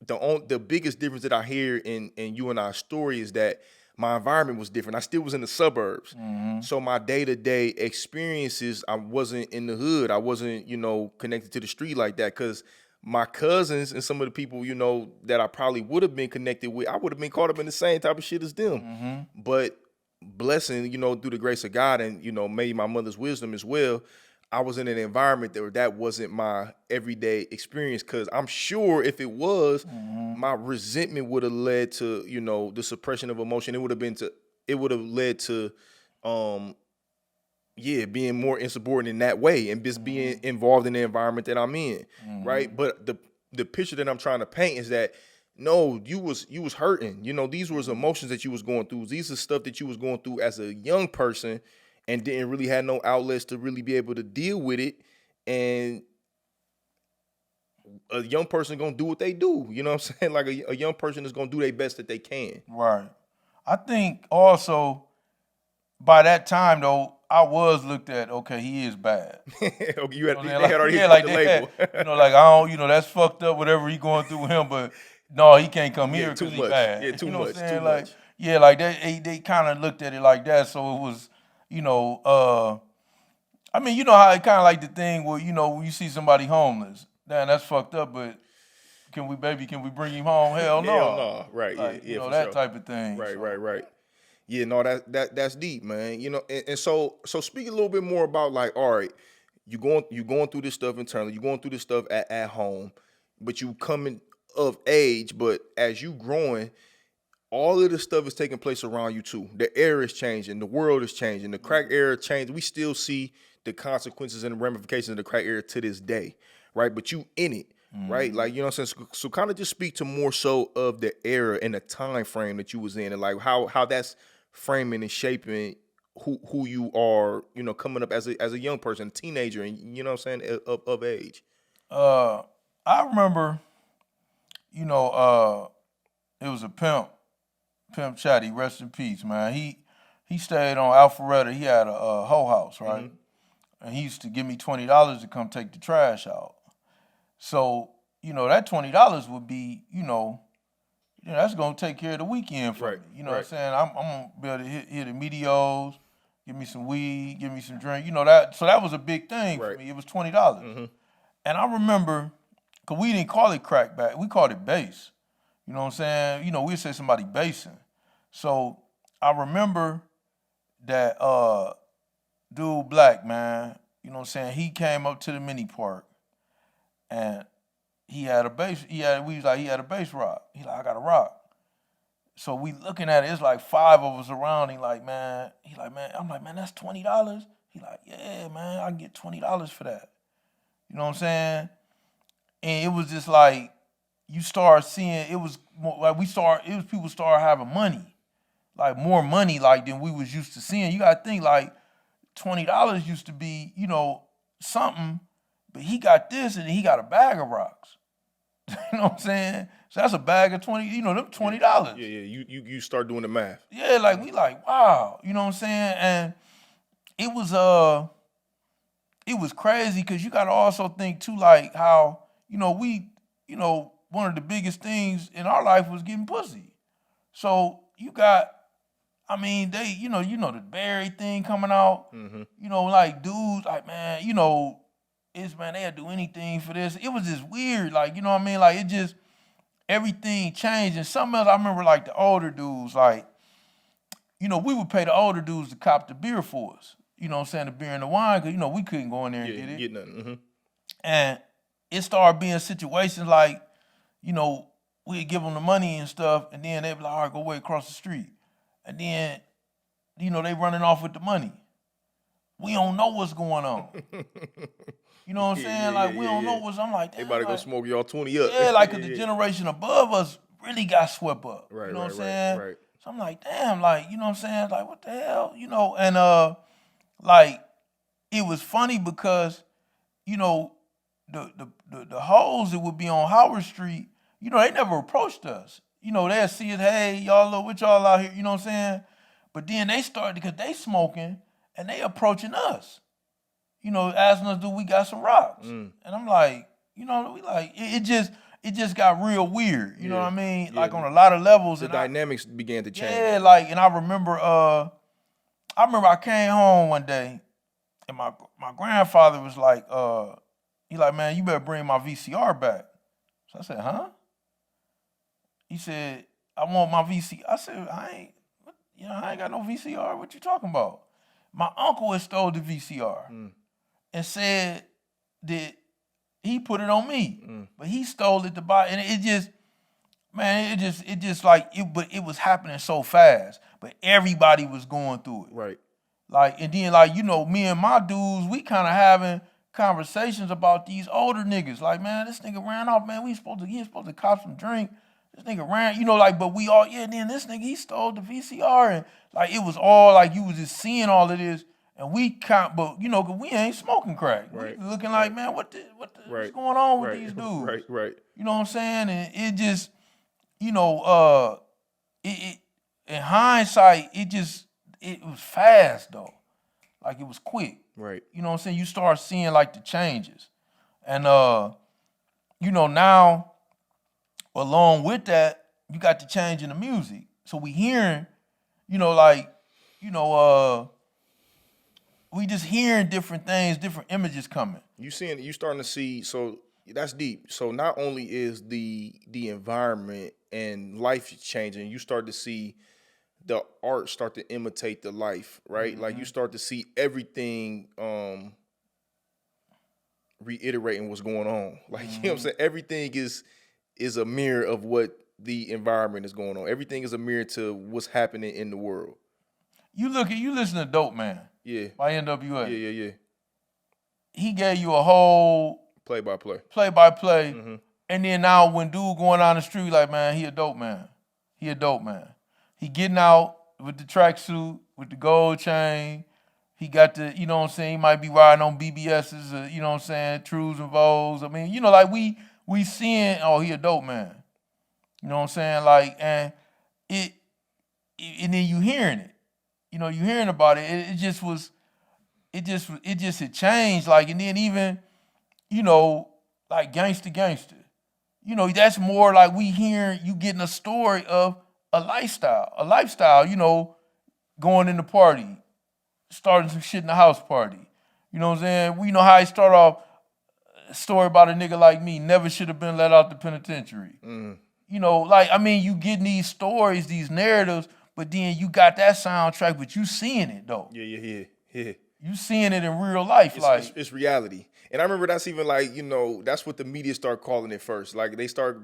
the biggest difference that I hear in you and I's story is that my environment was different. I still was in the suburbs. So my day-to-day experiences, I wasn't in the hood. I wasn't, connected to the street like that because my cousins and some of the people, you know, that I probably would have been connected with, I would have been caught up in the same type of shit as them. But blessing, you know, through the grace of God and, you know, maybe my mother's wisdom as well, I was in an environment that wasn't my everyday experience. Cause I'm sure if it was, my resentment would have led to, you know, the suppression of emotion. It would have led to being more insubordinate in that way and just being involved in the environment that I'm in. Right. But the picture that I'm trying to paint is that no, you was hurting. You know, these was emotions that you was going through. These are stuff that you was going through as a young person and didn't really have no outlets to really be able to deal with it. And a young person gonna do what they do. You know what I'm saying? Like a young person is gonna do their best that they can. Right. I think also by that time though, I was looked at, okay, he is bad. Okay, they had already like put the they label. had, you know, like I don't, you know, that's fucked up, whatever he going through with him, but no, he can't come here because he's bad. Yeah, too you know much. What I'm saying? Too like, much. Yeah, like they kind of looked at it like that, so it was, you know, I mean, you know how it kind of like the thing where, you know, when you see somebody homeless, damn, that's fucked up, but can we bring him home? Hell no. Hell no. Right, like, yeah, you know, for that sure. type of thing. Right, so. right. Yeah, no, that's deep, man. You know, and so speak a little bit more about like, all right, you going through this stuff internally, you going through this stuff at home, but you coming of age, but as you growing, all of this stuff is taking place around you too. The era is changing, the world is changing, the crack era changed. We still see the consequences and the ramifications of the crack era to this day, right? But you in it, right? Like, you know what I'm saying? So kind of just speak to more so of the era and the time frame that you was in and like how that's framing and shaping who you are, you know, coming up as a young person, teenager, and you know what I'm saying, of age. I remember, you know, it was a pimp Chatty, rest in peace, man. He stayed on Alpharetta. He had a hoe house, right? And he used to give me $20 to come take the trash out. So, you know, that $20 would be, you know, that's gonna take care of the weekend for me. You know what I'm saying? I'm gonna be able to hit the Medios, give me some weed, give me some drink. You know that. So that was a big thing for me. It was $20, and I remember, cause we didn't call it crack back, we called it base. You know what I'm saying? You know, we'd say somebody basing. So I remember that dude Black, man, you know what I'm saying? He came up to the mini park and he had a bass, he had a bass rock. He like, I got a rock. So we looking at it, it's like 5 of us around. He like, man, I'm like, man, that's $20? He like, yeah, man, I can get $20 for that. You know what I'm saying? And it was just like, you start seeing, it was more, like people start having money. Like more money like than we was used to seeing. You gotta think like $20 used to be, you know, something, but he got this and he got a bag of rocks. You know what I'm saying? So that's a bag of 20, you know, them $20. Yeah, you start doing the math. Yeah, like we like, wow, you know what I'm saying? And it was crazy because you gotta also think too, like how, you know, one of the biggest things in our life was getting pussy. So you got, I mean, they, you know the Barry thing coming out, you know, like dudes, like, man, you know, they'll do anything for this. It was just weird, like, you know what I mean? Like, it just, everything changed. And something else, I remember, like, the older dudes, like, you know, we would pay the older dudes to cop the beer for us. You know what I'm saying? The beer and the wine, because, you know, we couldn't go in there and get it. Get nothing. And it started being situations like, you know, we'd give them the money and stuff, and then they'd be like, all right, go way across the street. And then, you know, they running off with the money. We don't know what's going on. You know what I'm saying? Like, we don't know what's, I'm like, damn. They about to go smoke y'all 20 up. Yeah, like, 'cause the generation above us really got swept up. Right, you know right, what I'm saying? right. So I'm like, damn, like, you know what I'm saying? Like, what the hell? You know, and, like, it was funny because, you know, the hoes that would be on Howard Street, you know, they never approached us. You know, they'll see us, hey, y'all, what y'all out here, you know what I'm saying? But then they started, because they smoking, and they approaching us. You know, asking us, do we got some rocks? And I'm like, you know, we like, it just got real weird. You know what I mean? Like on a lot of levels. The dynamics began to change. Yeah, like, and I remember I came home one day, and my grandfather was like, he like, man, you better bring my VCR back. So I said, huh? He said, I want my VCR. I said, I ain't got no VCR. What you talking about? My uncle had stole the VCR and said that he put it on me, but he stole it to buy. And it just, man, but it was happening so fast. But everybody was going through it. Right. Like, and then like, me and my dudes, we kind of having conversations about these older niggas. Like, man, this nigga ran off, man. He was supposed to cop some drink. This nigga ran, like, but we all, then this nigga, he stole the VCR. And like, it was all like, you was just seeing all of this. And we can't, but cause we ain't smoking crack. Right. We looking like, man, what's Right. going on with Right. these dudes? Right. You know what I'm saying? And it just, it in hindsight, it was fast though. Like, it was quick. Right. You know what I'm saying? You start seeing like the changes. And now, along with that, you got the change in the music. So we hearing, we just hearing different things, different images coming. You starting to see, so that's deep. So not only is the environment and life changing, you start to see the art start to imitate the life, right? Mm-hmm. Like, you start to see everything reiterating what's going on. Like, you know what I'm saying? Everything is a mirror of what the environment is going on. Everything is a mirror to what's happening in the world. You listen to Dope Man. Yeah. By NWA. Yeah. He gave you a whole play-by-play. Mm-hmm. And then now when dude going down the street, like, man, he a dope man. He getting out with the tracksuit, with the gold chain. He got the, you know what I'm saying, he might be riding on BBS's, you know what I'm saying, Trues and Vogues. I mean, like, we seeing, oh, he a dope man. You know what I'm saying? Like, and and then you hearing it. You hearing about it. It just had changed. Like, and then even, like gangster. That's more like we hearing, you getting a story of a lifestyle, going in the party, starting some shit in the house party. You know what I'm saying? We know how he start off a story about a nigga like me, never should have been let out the penitentiary. You getting these stories, these narratives, but then you got that soundtrack, but you seeing it though. Yeah. You seeing it in real life. It's reality. And I remember that's even like, that's what the media start calling it first. Like, they start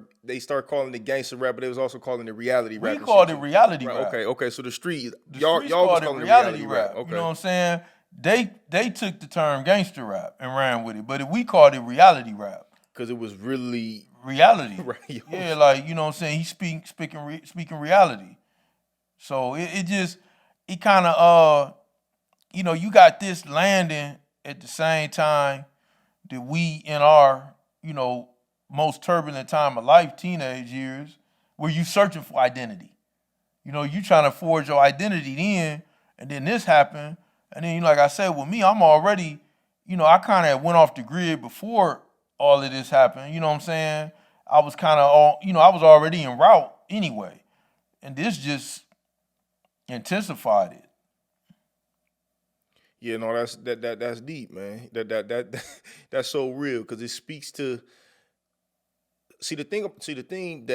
calling it gangster rap, but they was also calling it reality rap. We called it reality rap. Okay. So the streets y'all was calling it reality rap. Okay. You know what I'm saying? They took the term gangster rap and ran with it, but we called it reality rap. Because it was really reality. Right. Yeah, like, you know what I'm saying? He's speaking reality. So it kind of, you got this landing at the same time that we in our, most turbulent time of life, teenage years, where you searching for identity. You trying to forge your identity then, and then this happened. And then, like I said, with me, I'm already, I kind of went off the grid before all of this happened. You know what I'm saying? I was kind of, I was already en route anyway. And this just intensified it. Yeah, no, that's deep, man. That's so real, because it speaks to the thing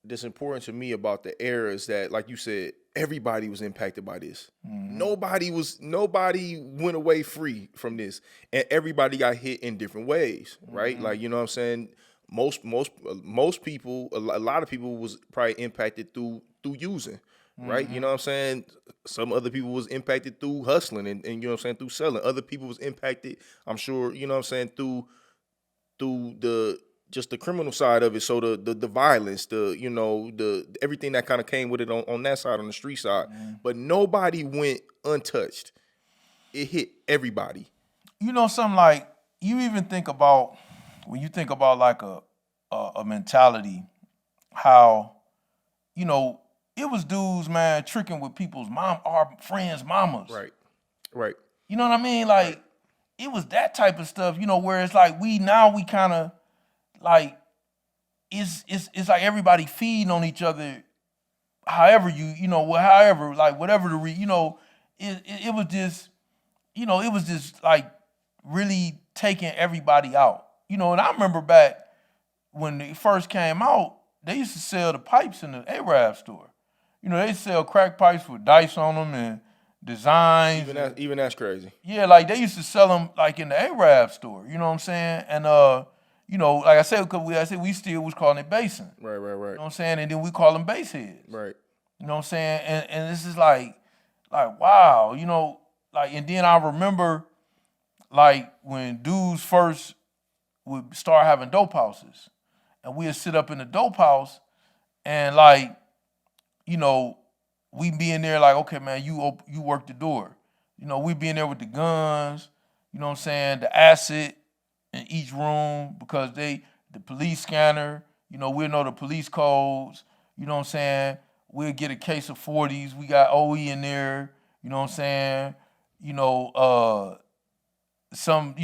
that's important to me about the era is that, like you said, everybody was impacted by this. Mm-hmm. Nobody went away free from this, and everybody got hit in different ways, right? Mm-hmm. Like, you know what I'm saying? Most people, a lot of people was probably impacted through using. Right? Mm-hmm. You know what I'm saying? Some other people was impacted through hustling and you know what I'm saying, through selling. Other people was impacted, I'm sure, you know what I'm saying, through the criminal side of it. So the violence, the everything that kind of came with it on that side, on the street side. Mm-hmm. But nobody went untouched. It hit everybody. Something like, you even think about, when you think about like a mentality, how, it was dudes, man, tricking with people's our friends' mamas. Right. You know what I mean? Like, It was that type of stuff, where it's like we kind of like it's like everybody feeding on each other. However like whatever it was just, it was just like really taking everybody out. And I remember back, when it first came out, they used to sell the pipes in the Arab store. You know, they sell crack pipes with dice on them and designs. Even that's crazy. Yeah, like they used to sell them like in the Arab store. You know what I'm saying? And you know, like I said, we still was calling it basing. Right. You know what I'm saying? And then we call them base heads. Right. You know what I'm saying? And this is like wow, you know, like, and then I remember like when dudes first would start having dope houses, and we'd sit up in the dope house, and like, you know, we be in there like, okay, man, you work the door. You know, we be in there with the guns, you know what I'm saying, the acid in each room, because the police scanner, you know, we'll know the police codes, you know what I'm saying? We'll get a case of 40s. We got OE in there, you know what I'm saying? You know, some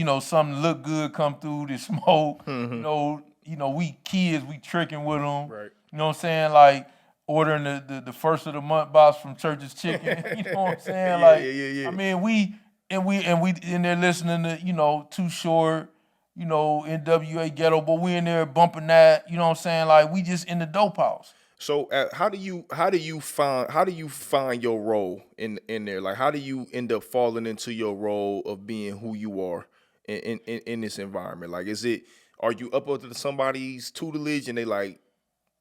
look good come through, the smoke, you know, we kids, we tricking with them. Right. You know what I'm saying? Like ordering the first of the month box from Church's Chicken. You know what I'm saying? Yeah. I mean, we in there listening to, you know, Too Short, you know, NWA Ghetto, but we in there bumping that. You know what I'm saying? Like we just in the dope house. So how do you find your role in there? Like how do you end up falling into your role of being who you are in this environment? Like are you up under somebody's tutelage and they like,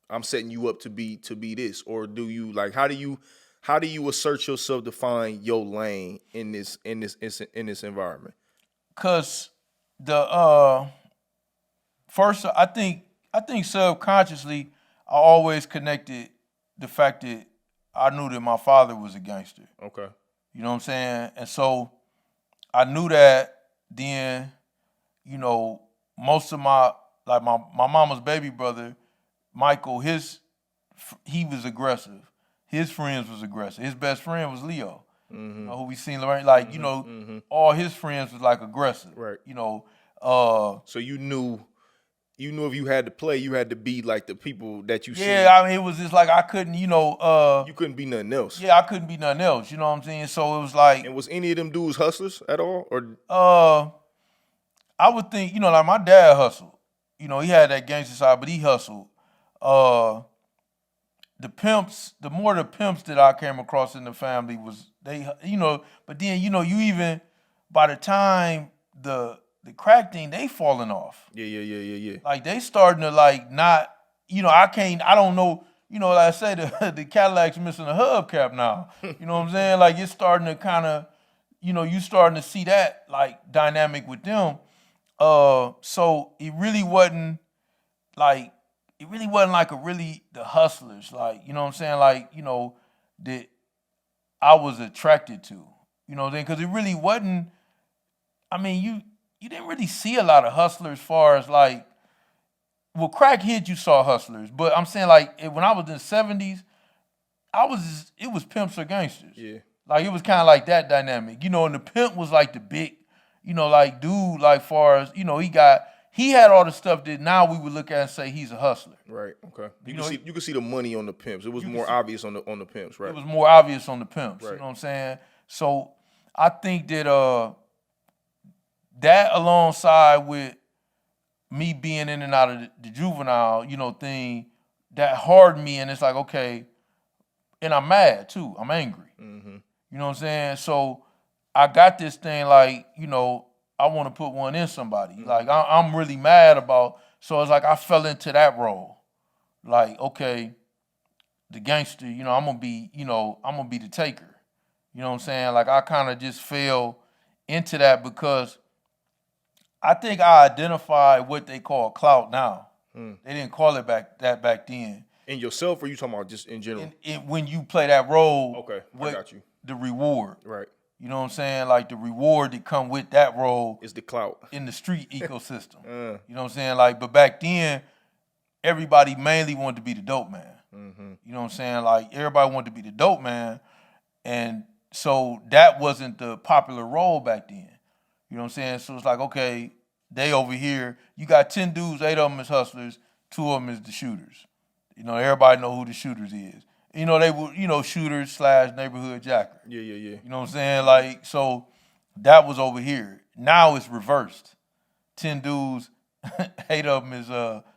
I'm setting you up to be this, or do you like how do you assert yourself to find your lane in this environment? Cause the first I think subconsciously I always connected the fact that I knew that my father was a gangster. Okay. You know what I'm saying? And so I knew that. Then, you know, most of my mama's baby brother, Michael, he was aggressive. His friends was aggressive. His best friend was Leo. You know, who we seen, like, you know, all his friends was like aggressive. Right. You know, so you knew if you had to play, you had to be like the people that you see. Yeah, I mean, it was just like I couldn't, you know. You couldn't be nothing else. Yeah, I couldn't be nothing else. You know what I'm saying? So it was like. And was any of them dudes hustlers at all, or? I would think, you know, like my dad hustled. You know, he had that gangster side, but he hustled. The more the pimps that I came across in the family was you know. But then, you know, you even by the time the crack thing, they falling off. Yeah. Like they starting to like not, you know, I don't know, you know, like I say, the Cadillac's missing a hubcap now. You know what I'm saying? Like it's starting to kind of, you know, you starting to see that like dynamic with them. So it really wasn't like the hustlers, like, you know what I'm saying? Like, you know, that I was attracted to, you know what I'm saying? Because it really wasn't, I mean, you didn't really see a lot of hustlers as far as like, well, crackhead, you saw hustlers, but I'm saying like when I was in the 70s, it was pimps or gangsters. Yeah. Like it was kind of like that dynamic, you know, and the pimp was like the big, you know, like dude, like far as, you know, he had all the stuff that now we would look at and say he's a hustler. Right. Okay. You can see the money on the pimps. It was more obvious on the pimps, right? It was more obvious on the pimps. Right. You know what I'm saying? So I think that that alongside with me being in and out of the juvenile, you know, thing, that hardened me, and it's like, okay, and I'm mad too. I'm angry. You know what I'm saying? So I got this thing like, you know, I want to put one in somebody. Like I'm really mad about. So it's like I fell into that role. Like, okay, the gangster, you know, I'm gonna be the taker. You know what I'm saying? Like I kind of just fell into that because I think I identified what they call clout now. They didn't call it back then. In yourself, or you talking about just in general? When you play that role, okay, I got you. The reward, right? You know what I'm saying? Like the reward that come with that role is the clout in the street ecosystem. You know what I'm saying? Like, but back then, everybody mainly wanted to be the dope man. You know what I'm saying? Like everybody wanted to be the dope man, and so that wasn't the popular role back then. You know what I'm saying? So it's like, okay, they over here, you got 10 dudes, 8 of them is hustlers, 2 of them is the shooters. You know, everybody know who the shooters is. You know, they were, you know, shooters / neighborhood jacker. Yeah. You know what I'm saying? Like, so that was over here. Now it's reversed. 10 dudes, 8 of them is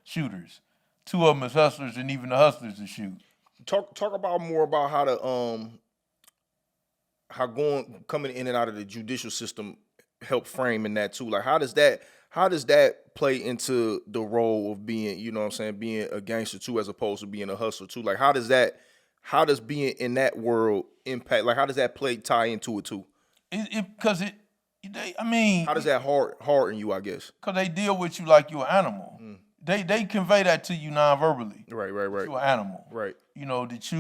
shooters. 2 of them is hustlers, and even the hustlers to shoot. Talk about more about how coming in and out of the judicial system help frame in that too. Like how does that play into the role of being, you know what I'm saying, being a gangster too, as opposed to being a hustler too? Like how does being in that world impact, like how does that tie into it too? How does that harden you, I guess? Because they deal with you like you're an animal. They convey that to you non-verbally. Right. You're an animal. Right. You know, that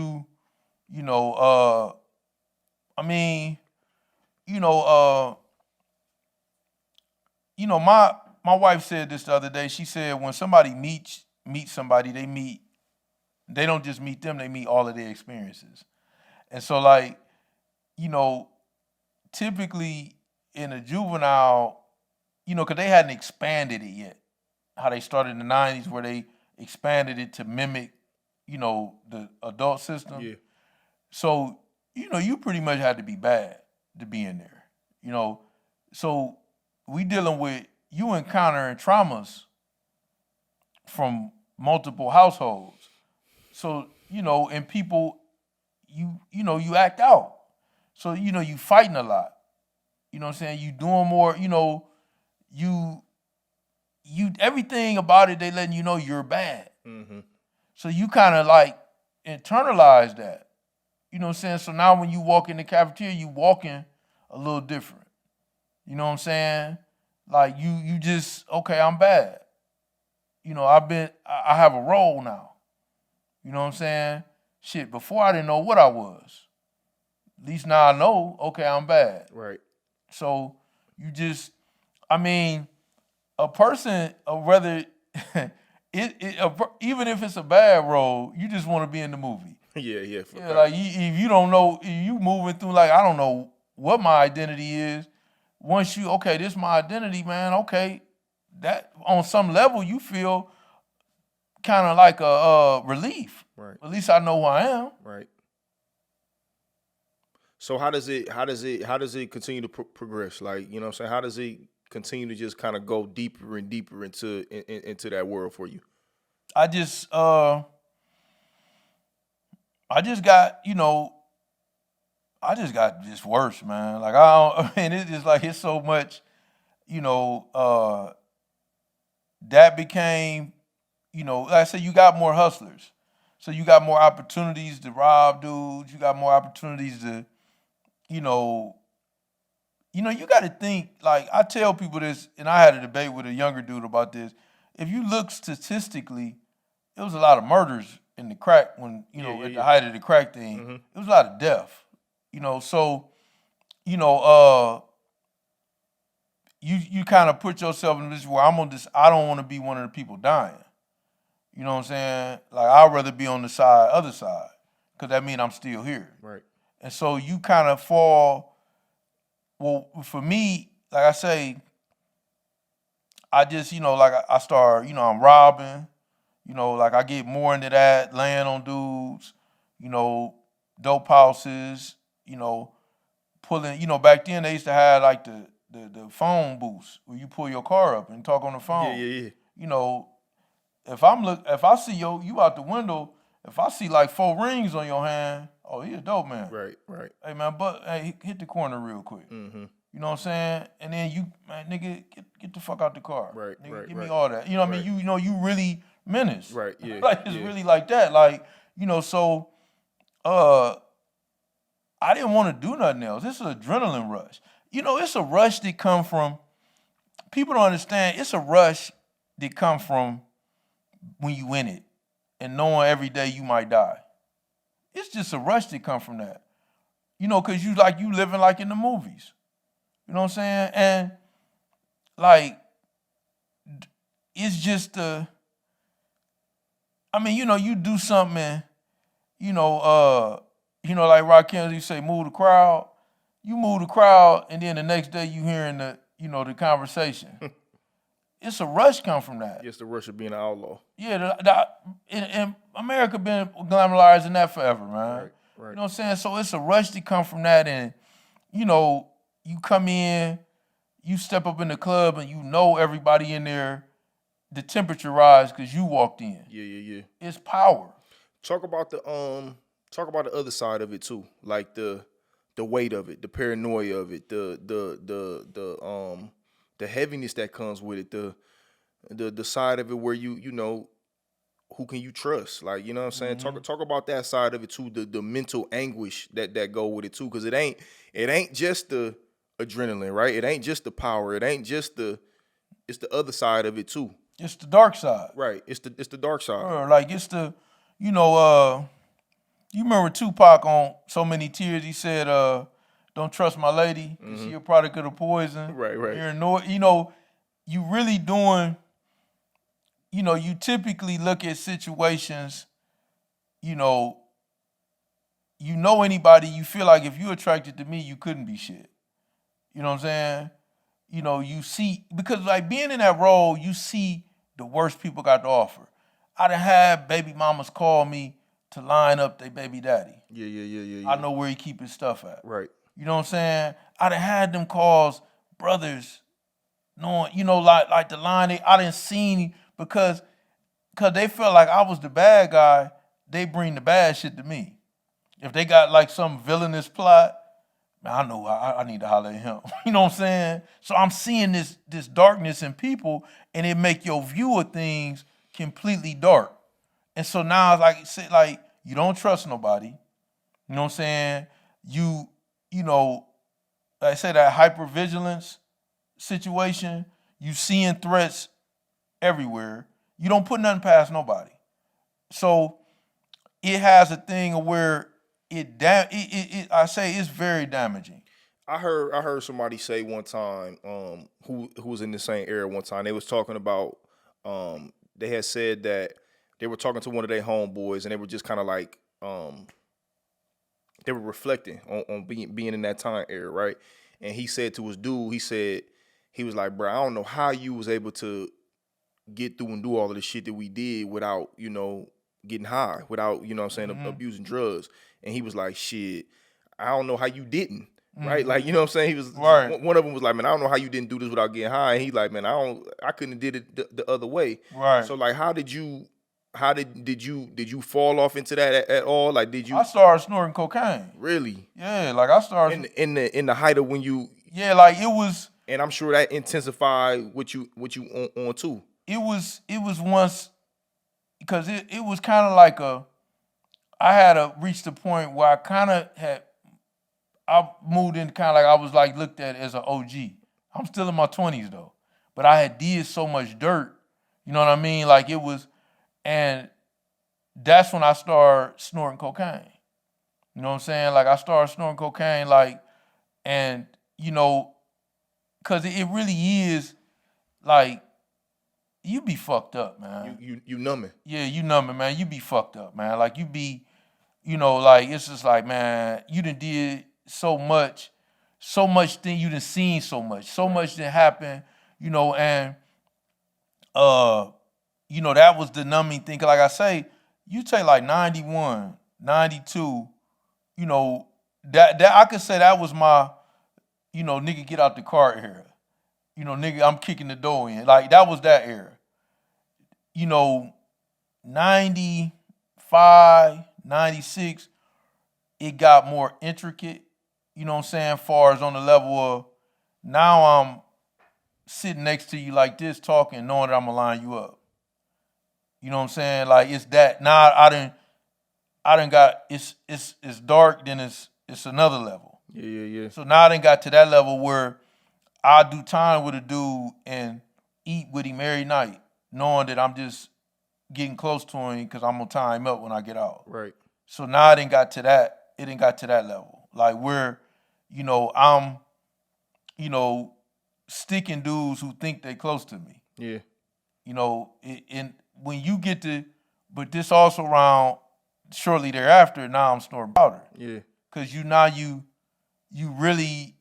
my wife said this the other day. She said when somebody meets somebody, they don't just meet them, they meet all of their experiences. And so like, typically in a juvenile, because they hadn't expanded it yet. How they started in the 90s where they expanded it to mimic, the adult system. Yeah. So, you pretty much had to be bad to be in there. So we dealing with you encountering traumas from multiple households. So, and people, you act out. So, you fighting a lot. You know what I'm saying? You doing more, you everything about it, they letting you know you're bad. Mm-hmm. So you kind of like internalize that. You know what I'm saying? So now when you walk in the cafeteria, you walking a little different. You know what I'm saying? Like you just, okay, I'm bad. I have a role now. You know what I'm saying? Shit, before I didn't know what I was. At least now I know, okay, I'm bad. Right. So you just, a person, whether even if it's a bad role, you just want to be in the movie. Yeah. Like if you don't know, if you moving through like, I don't know what my identity is. Once you, okay, this is my identity, man. Okay, that on some level you feel kind of like a relief. Right. At least I know who I am. Right. So how does it continue to progress? Like, you know what I'm saying? How does it continue to just kind of go deeper and deeper into that world for you? I just got just worse, man. Like it's just like it's so much, that became, like I said, you got more hustlers. So you got more opportunities to rob dudes, you got more opportunities to, you got to think, like I tell people this, and I had a debate with a younger dude about this. If you look statistically, there was a lot of murders in the crack when, at the height of the crack thing. Mm-hmm. There was a lot of death, so, you kind of put yourself in this where I don't want to be one of the people dying. You know what I'm saying? Like I'd rather be on the other side, because that means I'm still here. Right. And so you kind of fall, well, for me, like I say, I just, like I start, I'm robbing, like I get more into that, laying on dudes, dope houses, pulling, back then they used to have like the phone booths where you pull your car up and talk on the phone. Yeah. If I see you out the window, if I see like 4 rings on your hand, oh, he a dope man. Right. Hey man, but hey, hit the corner real quick. Mm-hmm. You know what I'm saying? And then nigga, get the fuck out the car. Right. Give me all that. You know what I mean? You really menace. Right. Yeah. Like it's really like that. Like, so I didn't want to do nothing else. This is an adrenaline rush. It's a rush that come from, people don't understand, it's a rush that come from when you in it and knowing every day you might die. It's just a rush that come from that. Because you living like in the movies. You know what I'm saying? And like, it's just you do something, like Rakim, you say move the crowd. You move the crowd, and then the next day you hearing the conversation. It's a rush come from that. It's the rush of being an outlaw. Yeah, and America been glamorizing that forever, man. Right. You know what I'm saying? So it's a rush to come from that, and you come in, you step up in the club, and everybody in there the temperature rise because you walked in. Yeah. It's power. Talk about the other side of it too, like the weight of it, the paranoia of it, the heaviness that comes with it, the side of it where you know who can you trust, like, you know what I'm saying. Talk about that side of it too, the mental anguish that go with it too, because it ain't just the adrenaline, right? It ain't just the power, it ain't just it's the other side of it too. It's the dark side. Right. It's the dark side. Like it's the, you remember Tupac on So Many Tears, he said, don't trust my lady, because she a product of the poison. Right. You really doing, you typically look at situations, anybody, you feel like if you're attracted to me, you couldn't be shit. You know what I'm saying? You see, because like being in that role, you see the worst people got to offer. I done had baby mamas call me to line up their baby daddy. Yeah. I know where he keep his stuff at. Right. You know what I'm saying? I done had them calls, brothers, knowing, like the line, I done seen, because they felt like I was the bad guy, they bring the bad shit to me. If they got like some villainous plot, man, I know I need to holler at him. You know what I'm saying? So I'm seeing this darkness in people, and it make your view of things completely dark. And so now it's like you don't trust nobody. You know what I'm saying? You like I said, that hypervigilance situation, you seeing threats everywhere. You don't put nothing past nobody. So it has a thing of where I say it's very damaging. I heard somebody say one time, who was in the same era one time, they was talking about, they had said that they were talking to one of their homeboys, and they were just kind of like, they were reflecting on being in that time era, right? And he said to his dude, he was like, bro, I don't know how you was able to get through and do all of the shit that we did without, getting high, without, you know what I'm saying, abusing drugs. And he was like, shit, I don't know how you didn't, right? Like, you know what I'm saying? He was, right. One of them was like, man, I don't know how you didn't do this without getting high. And he like, man, I couldn't have did it the other way. Right. So like, did you fall off into that at all? Like, did you? I started snorting cocaine. Really? Yeah, like I started in the height of when you. Yeah, like it was. And I'm sure that intensified what you on too. It was once, because it was kind of like I had reached the point where I moved in kind of like I was like looked at as an OG. I'm still in my 20s though, but I had did so much dirt, you know what I mean? Like it was, and that's when I started snorting cocaine. You know what I'm saying? Like I started snorting cocaine, like, and because it really is like, you be fucked up, man. You numbing. Yeah, you numbing, man. You be fucked up, man. Like you be, like it's just like, man, you done did so much thing, you done seen so much done happen, and that was the numbing thing. Like I say, you take like 91, 92, that I could say that was my, nigga get out the car era. Nigga, I'm kicking the door in. Like, that was that era. 95, 96, it got more intricate, you know what I'm saying, far as on the level of, now I'm sitting next to you like this, talking, knowing that I'm going to line you up. You know what I'm saying? Like, it's that. Now I done got, it's dark, then it's another level. Yeah. So now I done got to that level where I do time with a dude and eat with him every night, knowing that I'm just getting close to him because I'm gonna tie him up when I get out. Right. So now it ain't got to that. It ain't got to that level. Like where, I'm, sticking dudes who think they close to me. Yeah. And when you get to, but this also around shortly thereafter. Now I'm snorting powder. Yeah. Cause you really,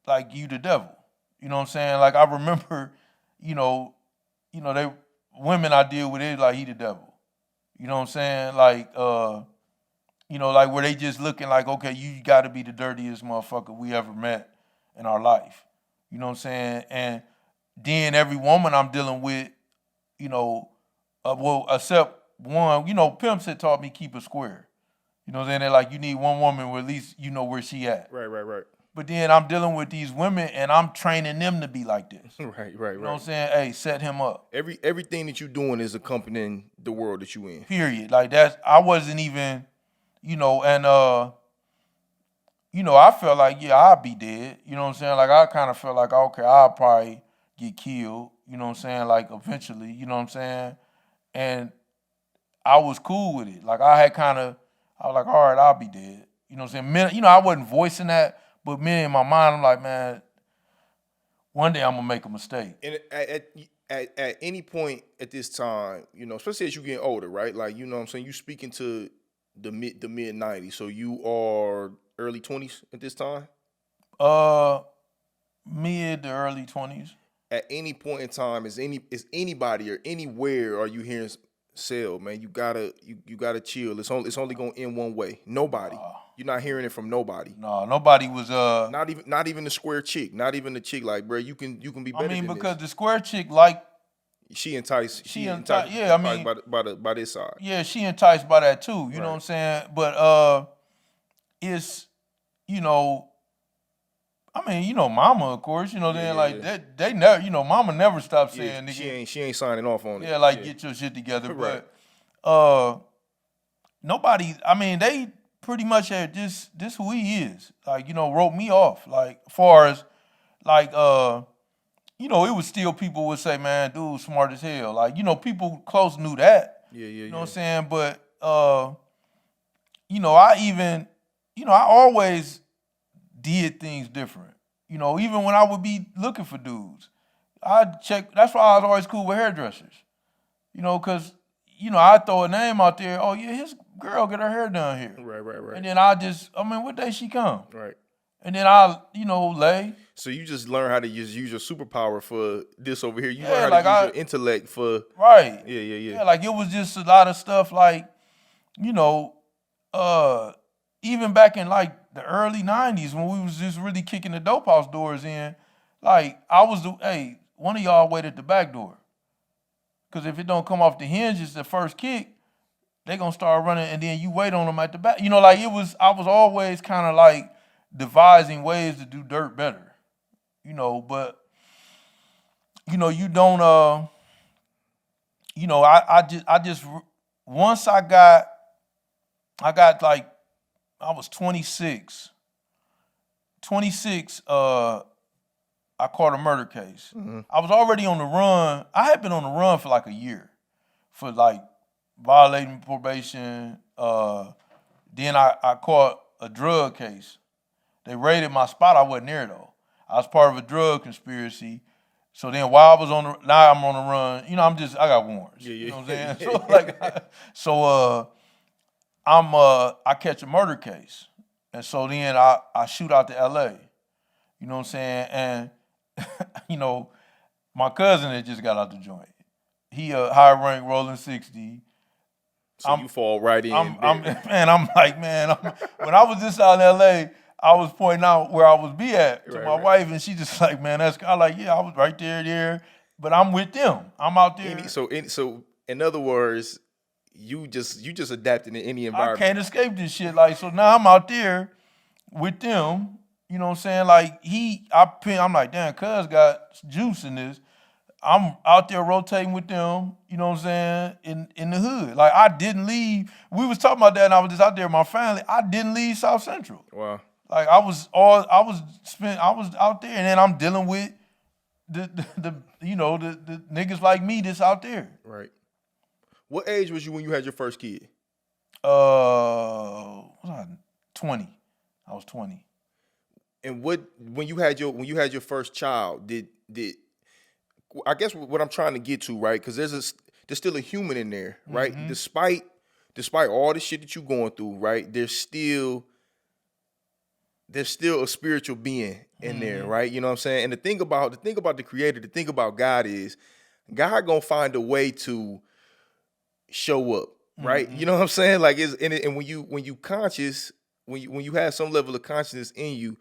like you the devil. You know what I'm saying? Like I remember, they women I deal with, it like he the devil. You know what I'm saying? Like like where they just looking like, okay, you gotta be the dirtiest motherfucker we ever met in our life. You know what I'm saying? And then every woman I'm dealing with, well, except one, pimps had taught me keep it square. You know what I'm saying? They're like, you need one woman where at least you know where she at. Right. But then I'm dealing with these women and I'm training them to be like this. Right. You know what I'm saying? Hey, set him up. Everything that you're doing is accompanying the world that you in. Period. Like I wasn't even, and I felt like, yeah, I'd be dead. You know what I'm saying? Like I kind of felt like, okay, I'll probably get killed. You know what I'm saying? Like eventually, you know what I'm saying? And I was cool with it. Like I was like, all right, I'll be dead. You know what I'm saying? I wasn't voicing that, but me in my mind, I'm like, man, one day I'm gonna make a mistake. And at any point at this time, especially as you getting older, right? Like, you know what I'm saying? You speaking to the mid 90s, so you are early 20s at this time? Mid to early 20s. At any point in time, is anybody or anywhere are you hearing, Sell, man, you gotta chill. It's only gonna end one way. Nobody. You're not hearing it from nobody. No, nobody was not even the square chick. Not even the chick like, bro, you can be better. I mean, because this. The square chick like she enticed. Yeah, I mean, by this side. Yeah, she enticed by that too. You know what I'm saying? But it's mama, of course. They never. Mama never stopped saying. Nigga, she ain't signing off on it. Yeah, get your shit together. Right. But nobody. I mean, they pretty much had this who he is. Wrote me off. Like, far as it was still people would say, man, dude, smart as hell. People close knew that. Yeah. You know what I'm saying? But I always did things different. Even when I would be looking for dudes, I'd check. That's why I was always cool with hairdressers. Because I'd throw a name out there. Oh yeah, his girl get her hair done here. Right. And then what day she come? Right. And then I lay. So you just learn how to use your superpower for this over here. You Yeah, learn how to use your intellect for. Right. Yeah. Yeah, it was just a lot of stuff even back in the early 90s when we was just really kicking the dope house doors in, one of y'all wait at the back door. Cause if it don't come off the hinges the first kick, they gonna start running and then you wait on them at the back. I was always kind of devising ways to do dirt better. But you don't I just once I was 26. I caught a murder case. Mm-hmm. I was already on the run. I had been on the run for a year for violating probation. Then I caught a drug case. They raided my spot. I wasn't there though. I was part of a drug conspiracy. So then while I was now I'm on the run. I got warrants. Yeah. You know what I'm saying? I catch a murder case. And so then I shoot out to LA. You know what I'm saying? And, my cousin had just got out the joint. He a high rank rolling 60. So you fall right in. I'm like, man, when I was just out in LA, I was pointing out where I was be at to my wife, and she just like, man, I was right there, but I'm with them. I'm out there. So in other words, you just adapting to any environment. I can't escape this shit. So now I'm out there with them. You know what I'm saying? I'm like, damn, cuz got juice in this. I'm out there rotating with them, you know what I'm saying, in the hood. I didn't leave. We was talking about that and I was just out there with my family. I didn't leave South Central. Wow. I was out there and then I'm dealing with the niggas like me that's out there. Right. What age was you when you had your first kid? Was I 20? I was 20. And when you had your first child, did I guess what I'm trying to get to, right? Because there's still a human in there, right? Mm-hmm. Despite all the shit that you're going through, right? There's still a spiritual being in there, right? You know what I'm saying? And the thing about the Creator, the thing about God is, God gonna find a way to show up, right? Mm-hmm. You know what I'm saying? And when you conscious, when you have some level of consciousness in you,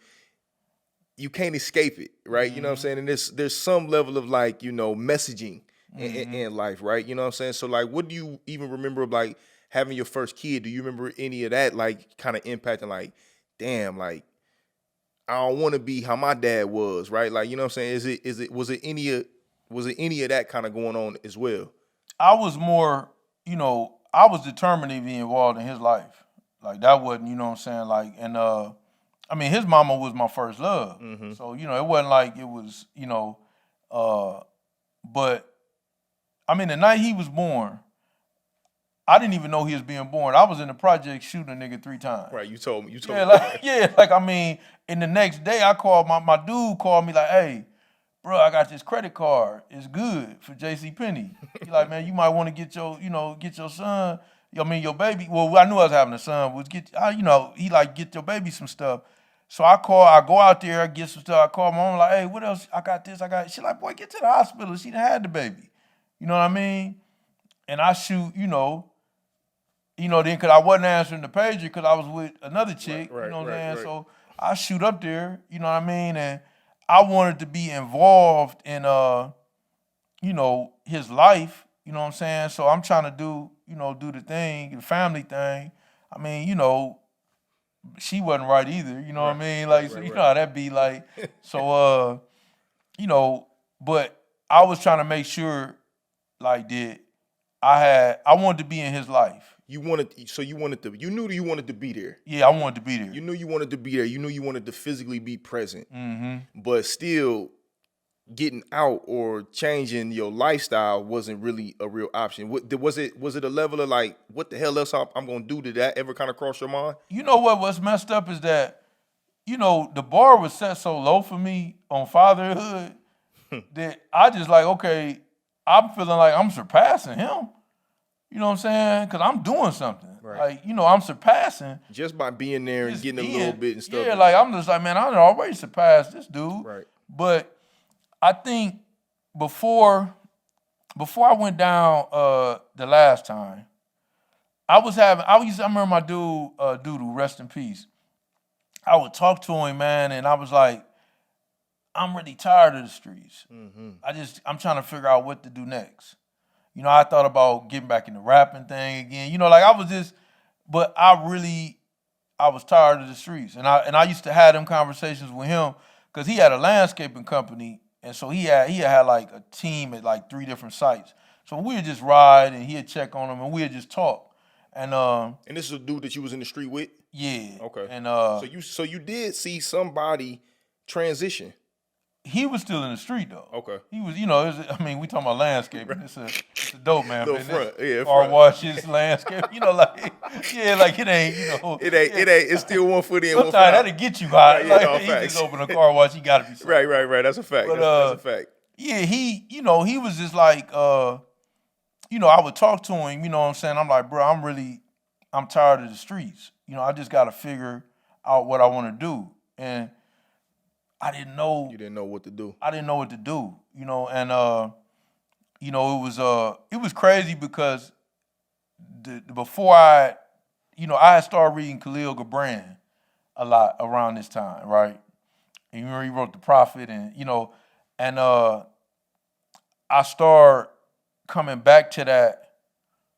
you can't escape it, right? You know what I'm saying? And there's some level of like, messaging in life, right? You know what I'm saying? So like, what do you even remember of like having your first kid? Do you remember any of that like kind of impacting like, damn, like I don't want to be how my dad was, right? Like, you know what I'm saying? Was it any of that kind of going on as well? I was more, I was determined to be involved in his life. Like that wasn't, you know what I'm saying? Like, and I mean, his mama was my first love. So, it wasn't like it was, but I mean, the night he was born, I didn't even know he was being born. I was in the project shooting a nigga 3 times. Right, you told me. Like I mean, and the next day I called my dude called me like, hey, bro, I got this credit card. It's good for J.C. Penney. He like, man, you might want to get your son. I mean, your baby. Well, I knew I was having a son. Was he like get your baby some stuff. So I go out there, I get some stuff. I call my mom like, hey, what else? I got this. She like, boy, get to the hospital. She done had the baby. You know what I mean? And I shoot, then because I wasn't answering the pager because I was with another chick. Right, you know what I'm saying? right. So I shoot up there. You know what I mean? And I wanted to be involved in, his life. You know what I'm saying? So I'm trying to do the thing, the family thing. I mean, she wasn't right either. You know what I mean? Like, so you know how that be like. So, but I was trying to make sure, like, that I wanted to be in his life. You knew you wanted to be there. Yeah, I wanted to be there. You knew you wanted to be there. You knew you wanted to physically be present. Mm-hmm. But still, getting out or changing your lifestyle wasn't really a real option. Was it a level of like, what the hell else I'm gonna do? Did that ever kind of cross your mind? You know what's messed up is that, the bar was set so low for me on fatherhood that I just like, okay, I'm feeling like I'm surpassing him. You know what I'm saying? Because I'm doing something. Right. Like, I'm surpassing. Just by being there and getting a little bit and stuff. Yeah, like I'm just like, man, I already surpassed this dude. Right. But I think before I went down the last time, I remember my dude, Doodoo, rest in peace. I would talk to him, man, and I was like, I'm really tired of the streets. Mm-hmm. I'm trying to figure out what to do next. I thought about getting back in the rapping thing again. Like but I was tired of the streets. And I used to have them conversations with him because he had a landscaping company. And so he had like a team at like 3 different sites. So we would just ride and he'd check on them and we'd just talk. And this is a dude that you was in the street with? Yeah. Okay. And so you did see somebody transition. He was still in the street though. Okay. He was, we talking about landscaping. It's a dope man. Little front, yeah. Car washes, landscape. Like it ain't, It's still one foot in, one foot sometimes out. that'll get you hot. Yeah, He just open a car wash, you gotta be something. Right. That's a fact. But, that's a fact. Yeah, he was just like, I would talk to him, you know what I'm saying? I'm like, bro, I'm tired of the streets. I just gotta figure out what I wanna do. And I didn't know. You didn't know what to do. I didn't know what to do, and it was crazy because before I had started reading Khalil Gibran a lot around this time, right? And you remember he wrote The Prophet, and I started coming back to that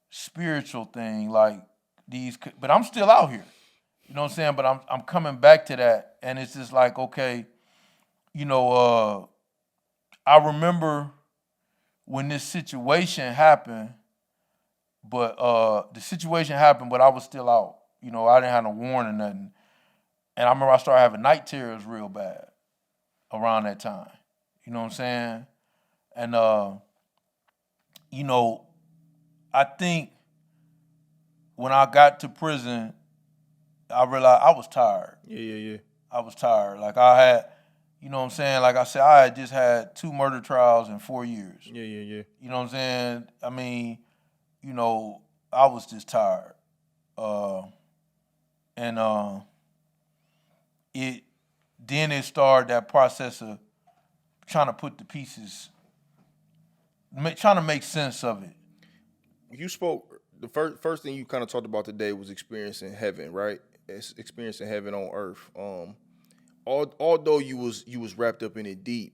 spiritual thing, like but I'm still out here, you know what I'm saying? But I'm coming back to that, and it's just like, okay. I remember when this situation happened, but I was still out. I didn't have no warning or nothing. And I remember I started having night terrors real bad around that time. You know what I'm saying? And, I think when I got to prison, I realized I was tired. Yeah. I was tired. Like I had... You know what I'm saying? Like I said, I had just had 2 murder trials in 4 years. Yeah. You know what I'm saying? I mean, I was just tired. It started that process of trying to put the pieces, trying to make sense of it. You spoke, the first thing you kind of talked about today was experiencing heaven, right? It's experiencing heaven on earth. although you was wrapped up in it deep,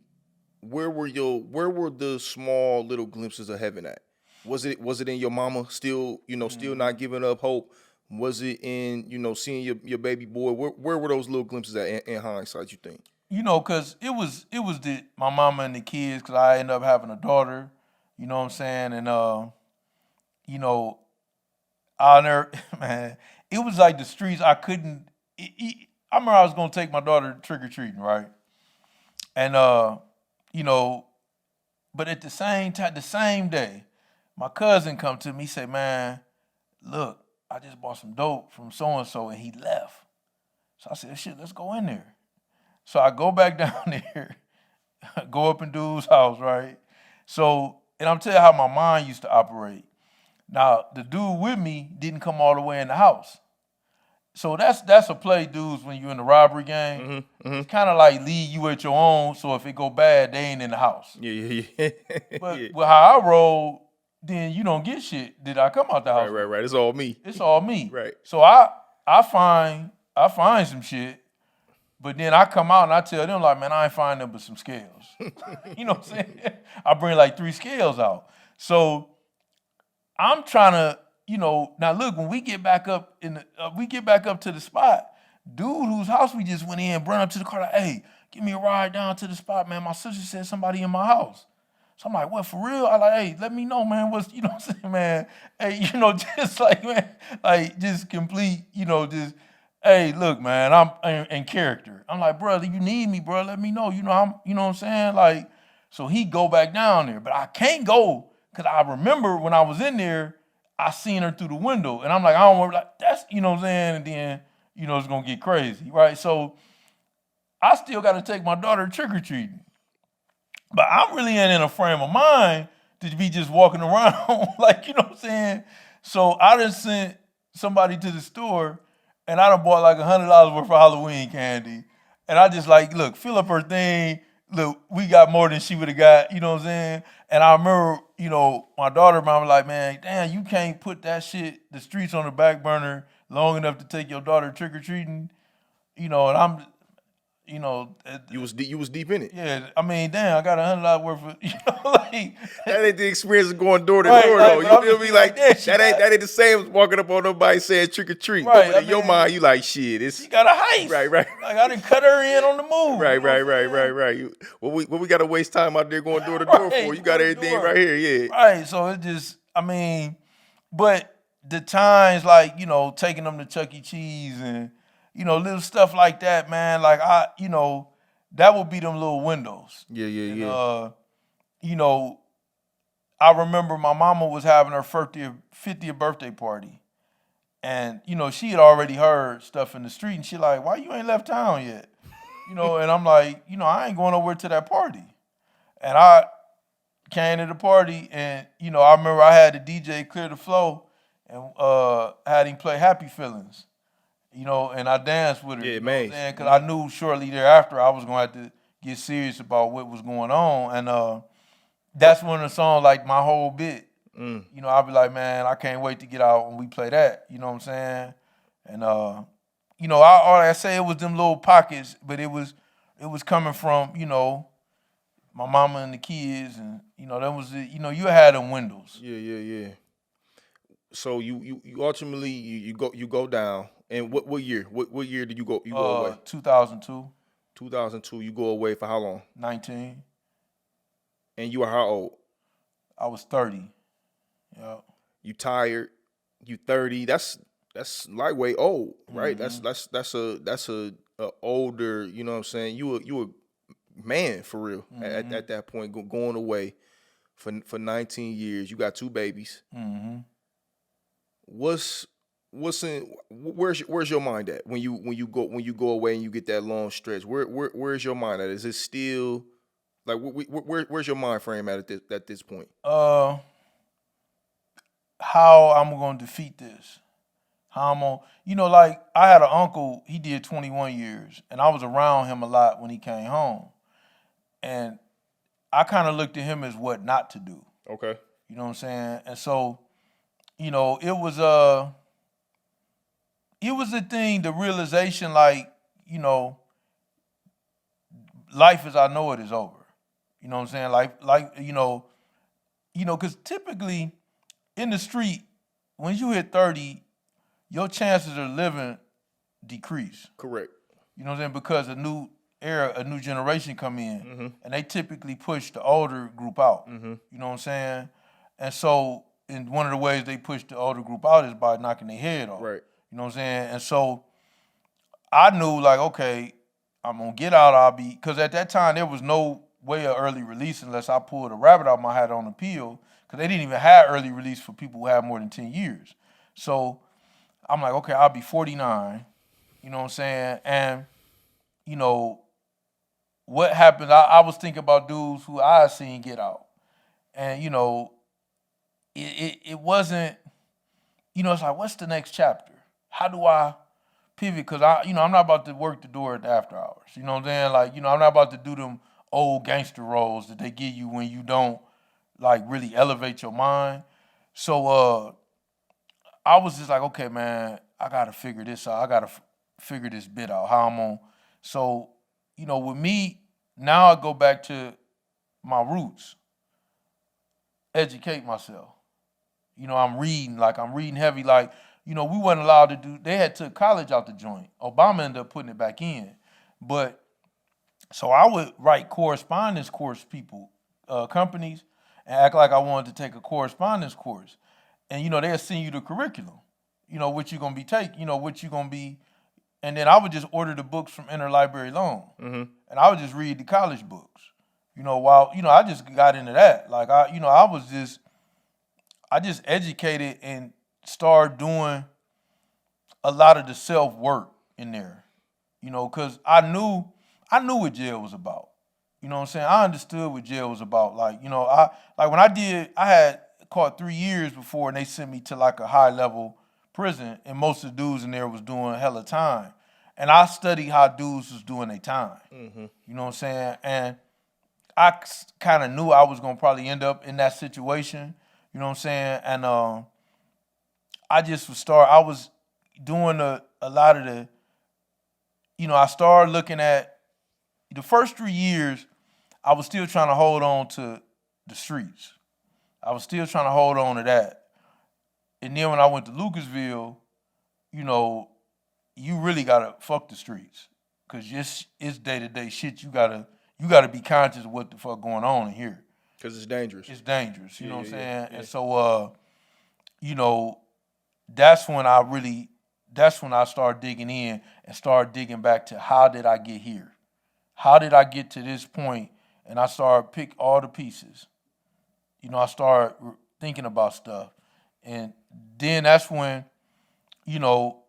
where were the small little glimpses of heaven at? Was it in your mama still, still not giving up hope? Was it in, seeing your baby boy? Where were those little glimpses at in hindsight, you think? Cause it was my mama and the kids, cause I ended up having a daughter, you know what I'm saying? And I'll never, man, it was like the streets I couldn't I remember I was gonna take my daughter trick-or-treating, right? And but at the same time, the same day, my cousin come to me, he said, man, look, I just bought some dope from so-and-so and he left. So I said, shit, let's go in there. So I go back down there, go up in dude's house, right? So, and I'm telling you how my mind used to operate. Now, the dude with me didn't come all the way in the house. So that's a play, dudes, when you're in the robbery game. It's kind of like leave you at your own, so if it go bad, they ain't in the house. Yeah. But with how I roll, then you don't get shit. Did I come out the house? Right. It's all me. It's all me. Right. So I find some shit, but then I come out and I tell them like, man, I ain't find them but some scales. You know what I'm saying? I bring like 3 scales out. So I'm trying to, now look, when we get back up to the spot, dude whose house we just went in, run up to the car, like, hey, give me a ride down to the spot, man. My sister said somebody in my house. So I'm like, what, for real? I like, hey, let me know, man. What's, you know what I'm saying, man? Hey, just like, man, like just complete, just, hey, look, man, I'm in character. I'm like, brother, you need me, bro. Let me know. You know what I'm saying? Like, so he go back down there, but I can't go because I remember when I was in there, I seen her through the window, and I'm like, I don't want, like, that's, you know what I'm saying? And then, it's gonna get crazy, right? So I still got to take my daughter trick-or-treating. But I'm really ain't in a frame of mind to be just walking around, like, you know what I'm saying? So I done sent somebody to the store, and I done bought like $100 worth of Halloween candy. And I just like, look, fill up her thing. Look, we got more than she would have got, you know what I'm saying? And I remember, my daughter mom was like, man, damn, you can't put that shit, the streets on the back burner long enough to take your daughter trick-or-treating. And I'm, You was deep in it. yeah, I mean, damn, I got $100 worth of, like. That ain't the experience of going door to door, though. You feel me? Like, that ain't the same as walking up on nobody saying trick or treat. Right, But in your mind, you like, shit, it's. She got a heist. Right. Like, I done cut her in on the move. Right. What we got to waste time out there going door to door for? You got everything right here, yeah. Right, so it just, I mean, but the times, like, taking them to Chuck E. Cheese and, little stuff like that, man, like, that would be them little windows. Yeah. I remember my mama was having her 50th birthday party. And, she had already heard stuff in the street. And she like, why you ain't left town yet? And I'm like, I ain't going nowhere to that party. And I came to the party. And, I remember I had the DJ clear the flow and had him play Happy Feelings. And I danced with her. Yeah, man. Because I knew shortly thereafter I was going to have to get serious about what was going on. And that's when the song, like my whole bit, I'll be like, man, I can't wait to get out when we play that. You know what I'm saying? And, all I say, it was them little pockets, but it was coming from, my mama and the kids. And, that was, you had them windows. Yeah. So you ultimately, you go down. And what year? What year did you go away? 2002. 2002. You go away for how long? 19. And you were how old? I was 30. Yeah. You tired? You 30? That's lightweight old, right? Mm-hmm. That's a older. You know what I'm saying? You a man for real at that point. Going away for 19 years. You got 2 babies. Mm-hmm. Where's your mind at when you go away and you get that long stretch? Where's your mind at? Is it still like where's your mind frame at this point? How I'm gonna defeat this? How I'm gonna, like I had an uncle. He did 21 years, and I was around him a lot when he came home, and I kind of looked at him as what not to do. Okay. You know what I'm saying? And so, it was a thing, the realization, like, life as I know it is over. You know what I'm saying? Because typically in the street, when you hit 30, your chances of living decrease. Correct. You know what I'm saying? Because a new era, a new generation come in, and they typically push the older group out. You know what I'm saying? And so, in one of the ways they push the older group out is by knocking their head off. Right. You know what I'm saying? And so, I knew like, okay, I'm gonna get out. Because at that time there was no way of early release unless I pulled a rabbit out my hat on appeal. Because they didn't even have early release for people who have more than 10 years. So I'm like, okay, I'll be 49. You know what I'm saying? And, you know, what happened, I was thinking about dudes who I had seen get out. And, you know, it wasn't, you know, it's like, what's the next chapter? How do I pivot? Because, I'm not about to work the door at the after hours. You know what I'm saying? Like, you know, I'm not about to do them old gangster roles that they give you when you don't, like, really elevate your mind. So I was just like, okay, man, I got to figure this out. I got to figure this bit out, how I'm on. So, you know, with me, now I go back to my roots. Educate myself. You know, I'm reading heavy. Like, you know, we weren't allowed to do, they had took college out the joint. Obama ended up putting it back in. But, so I would write correspondence course companies, and act like I wanted to take a correspondence course. And, you know, they'll send you the curriculum, you know, what you're going to be taking, you know, what you're going to be. And then I would just order the books from interlibrary loan. And I would just read the college books, you know, while, you know, I just got into that. Like, I just educated and started doing a lot of the self-work in there, you know, because I knew what jail was about. You know what I'm saying? I understood what jail was about. Like, you know, I had caught 3 years before and they sent me to like a high level prison, and most of the dudes in there was doing hella time. And I studied how dudes was doing their time. You know what I'm saying? And I kind of knew I was going to probably end up in that situation. You know what I'm saying? And I was doing a lot of the, you know, I started looking at the first 3 years, I was still trying to hold on to the streets. I was still trying to hold on to that. And then when I went to Lucasville, you know, you really gotta fuck the streets. Cause it's day-to-day shit. You gotta be conscious of what the fuck going on in here. Cause it's dangerous. It's dangerous, you know what I'm saying? Yeah. And so you know, that's when I started digging in and started digging back to how did I get here? How did I get to this point? And I started pick all the pieces. You know, I started thinking about stuff. And then that's when, you know,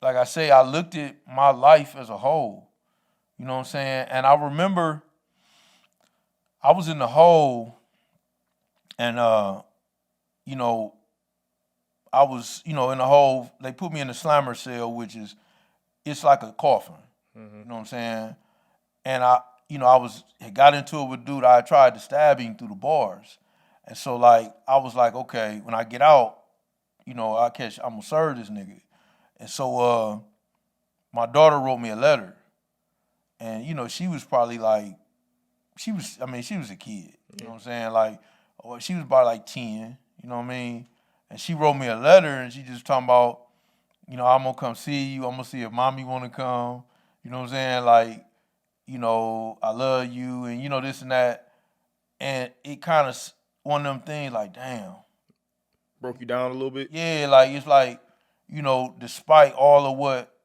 like I say, I looked at my life as a whole. You know what I'm saying? And I remember I was in the hole and, you know, I was, you know, in the hole. They put me in the slammer cell, it's like a coffin. You know what I'm saying? And I got into it with a dude. I tried to stab him through the bars. And so, like, I was like, okay, when I get out, you know, I'm gonna serve this nigga. And so my daughter wrote me a letter. And, you know, she was probably like, she was a kid. You know what I'm saying? Like, she was about like 10, you know what I mean? And she wrote me a letter and she just talking about, you know, I'm gonna come see you. I'm gonna see if mommy wanna come. You know what I'm saying? Like, you know, I love you and, you know, this and that. And it kind of one of them things like, damn. Broke you down a little bit? Yeah, like, it's like, you know, despite all of what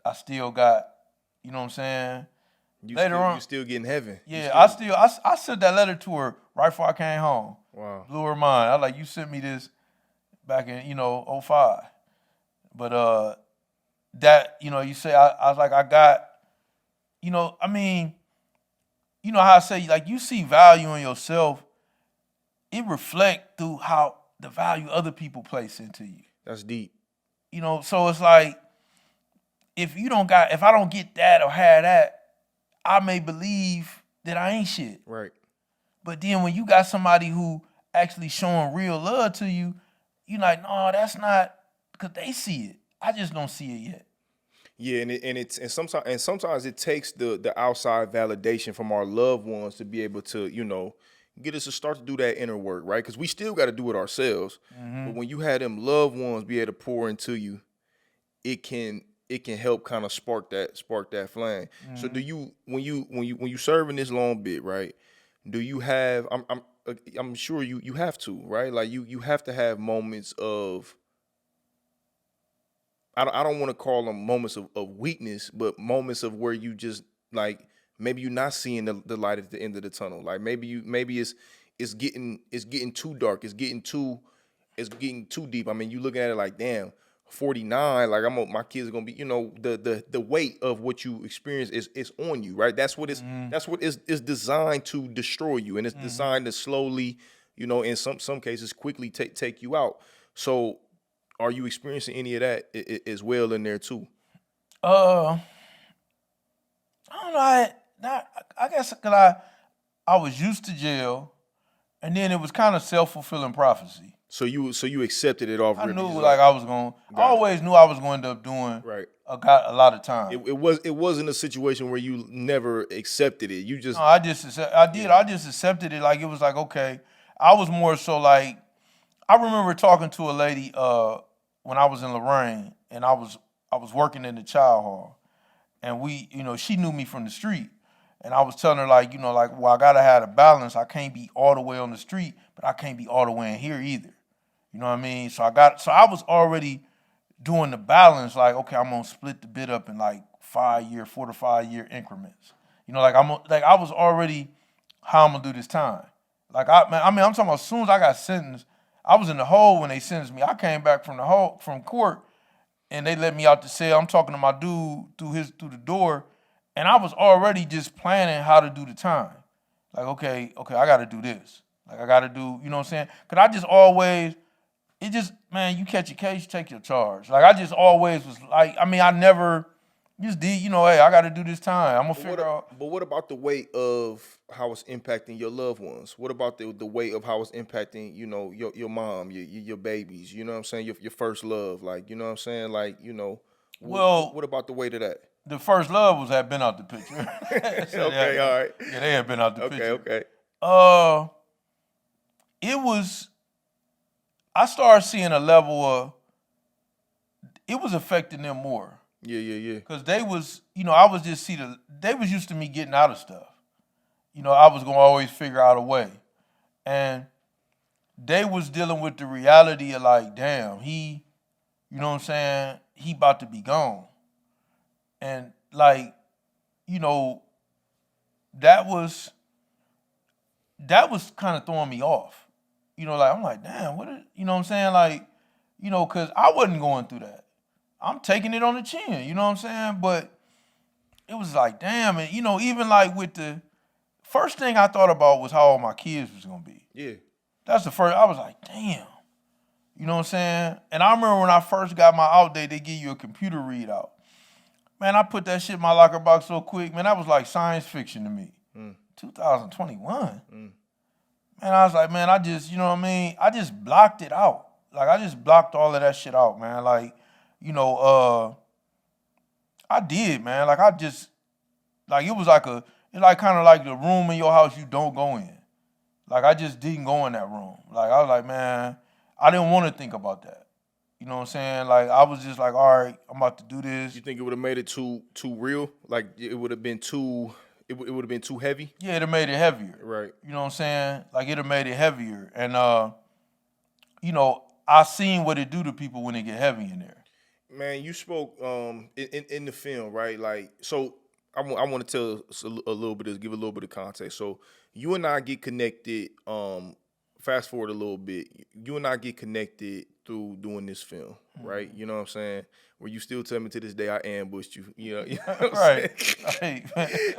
I still got, you know what I'm saying? You're still getting heaven. Yeah, I sent that letter to her right before I came home. Wow. Blew her mind. I was like, you sent me this back in, you know, 05. But that, you know, you say, I was like, I got, you know, I mean, you know how I say, like, you see value in yourself, it reflect through how the value other people place into you. That's deep. You know, so it's like, if I don't get that or have that, I may believe that I ain't shit. Right. But then when you got somebody who actually showing real love to you, you're like, no, that's not, because they see it. I just don't see it yet. Yeah, and sometimes it takes the outside validation from our loved ones to be able to, get us to start to do that inner work, right? Because we still got to do it ourselves. But when you have them loved ones be able to pour into you, it can help kind of spark that flame. So do you when you serving this long bit, right? Do you have I'm sure you have to, right? Like you have to have moments of I don't want to call them moments of weakness, but moments of where you just like maybe you're not seeing the light at the end of the tunnel. Like maybe it's getting too dark. It's getting too deep. I mean, you looking at it like, damn, 49. Like my kids are gonna be. The weight of what you experience is on you, right? That's what is designed to destroy you, and it's designed to slowly, in some cases quickly take you out. So are you experiencing any of that as well in there too? I don't know. I guess because I was used to jail, and then it was kind of self-fulfilling prophecy. So you accepted it off. I rip, knew just like I was going. I always knew I was going to end up doing Right. a lot of time. It wasn't a situation where you never accepted it. You just No, I did. I just accepted it. Like it was like okay. I was more so like I remember talking to a lady when I was in Lorraine, and I was working in the child hall, and she knew me from the street, and I was telling her like well I gotta have a balance. I can't be all the way on the street, but I can't be all the way in here either. You know what I mean? So I was already doing the balance. Like okay, I'm gonna split the bit up in like 4 to 5 year increments. I was already how I'm gonna do this time. Like I'm talking about as soon as I got sentenced. I was in the hole when they sentenced me. I came back from court, and they let me out the cell. I'm talking to my dude through the door, and I was already just planning how to do the time. Like, okay, I got to do this. Like, I got to do, you know what I'm saying? Because I just always, man, you catch a case, you take your charge. Like, I just always was like, I never just did, hey, I got to do this time. I'm going to figure out. But what about the weight of how it's impacting your loved ones? What about the weight of how it's impacting, your mom, your babies, you know what I'm saying? Your first love, like, you know what I'm saying? Like, what about the weight of that? The first love had been out the picture. Okay, all right. Yeah, they had been out the picture. Okay. I started seeing a level of, it was affecting them more. Yeah. Because they was, I was just they was used to me getting out of stuff. I was going to always figure out a way. And they was dealing with the reality of like, damn, he, you know what I'm saying? He about to be gone. And like, that was kind of throwing me off. Like, I'm like, damn, you know what I'm saying? Like, because I wasn't going through that. I'm taking it on the chin, you know what I'm saying? But it was like, damn, and even like with the first thing I thought about was how old my kids was gonna be. Yeah. That's the first, I was like, damn. You know what I'm saying? And I remember when I first got my out date, they give you a computer readout. Man, I put that shit in my locker box so quick, man, that was like science fiction to me. 2021. Man, I was like, man, I just, you know what I mean? I just blocked it out. Like, I just blocked all of that shit out, man. Like, I did, man. Like, I just, like, it was like kind of like the room in your house you don't go in. Like, I just didn't go in that room. Like, I was like, man, I didn't want to think about that. You know what I'm saying? Like, I was just like, all right, I'm about to do this. You think it would have made it too real? Like, it would have been too, it would have been too heavy? Yeah, it'd have made it heavier. Right. You know what I'm saying? Like, it'd have made it heavier. And, I seen what it do to people when it get heavy in there. Man, you spoke in the film, right? Like, so I want to tell us a little bit, give a little bit of context. So you and I get connected. Fast forward a little bit. You and I get connected through doing this film, right? You know what I'm saying? Where you still tell me to this day I ambushed you. You know what I'm right. saying?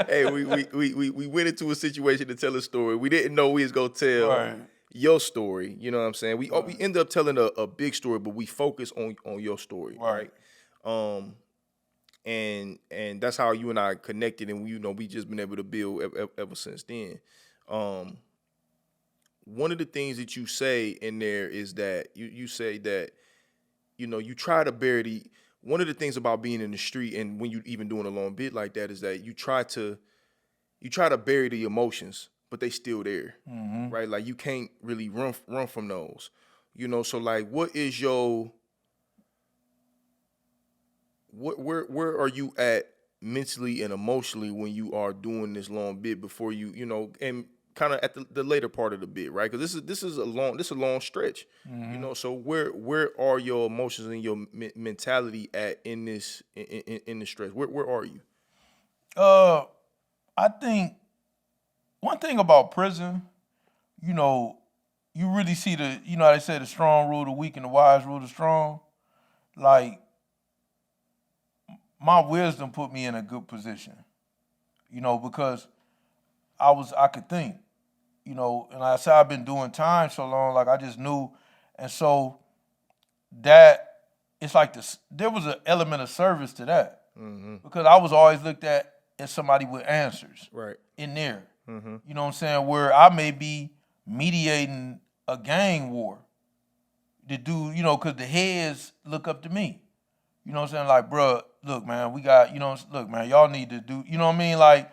Hey, we went into a situation to tell a story. We didn't know we was gonna tell your story. You know what I'm saying? We ended up telling a big story, but we focus on your story, right? And that's how you and I connected, and we just been able to build ever since then. One of the things that you say in there is that you say that you try to bury one of the things about being in the street and when you even doing a long bit like that is that you try to bury the emotions, but they still there, right? Like you can't really run from those, So like, what is your where are you at mentally and emotionally when you are doing this long bit before and kind of at the later part of the bit, right? Because this is a long stretch, So where are your emotions and your mentality at in this in the stretch? Where are you? I think one thing about prison, you really see how they say the strong rule the weak and the wise rule the strong. Like, my wisdom put me in a good position, because I could think, and I said I've been doing time so long, like I just knew, and so that it's like there was an element of service to that, because I was always looked at as somebody with answers, right, in there, You know what I'm saying, where I may be mediating a gang war, the dude, because the heads look up to me. You know what I'm saying? Like, bruh, look, man, we got, look, man, y'all need to do, you know what I mean? Like,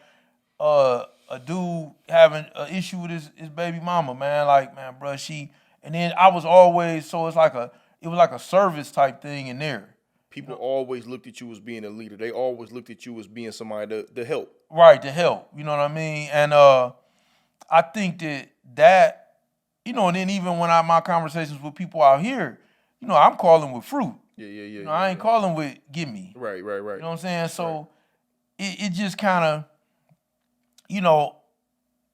a dude having an issue with his baby mama, man, like, man, bruh, and then I was always, so it was like a service type thing in there. People always looked at you as being a leader. They always looked at you as being somebody to help. Right, to help, you know what I mean? And I think that, and then even when my conversations with people out here, I'm calling with fruit. Yeah. I ain't calling with gimme. Right. You know what I'm saying? So it just kind of,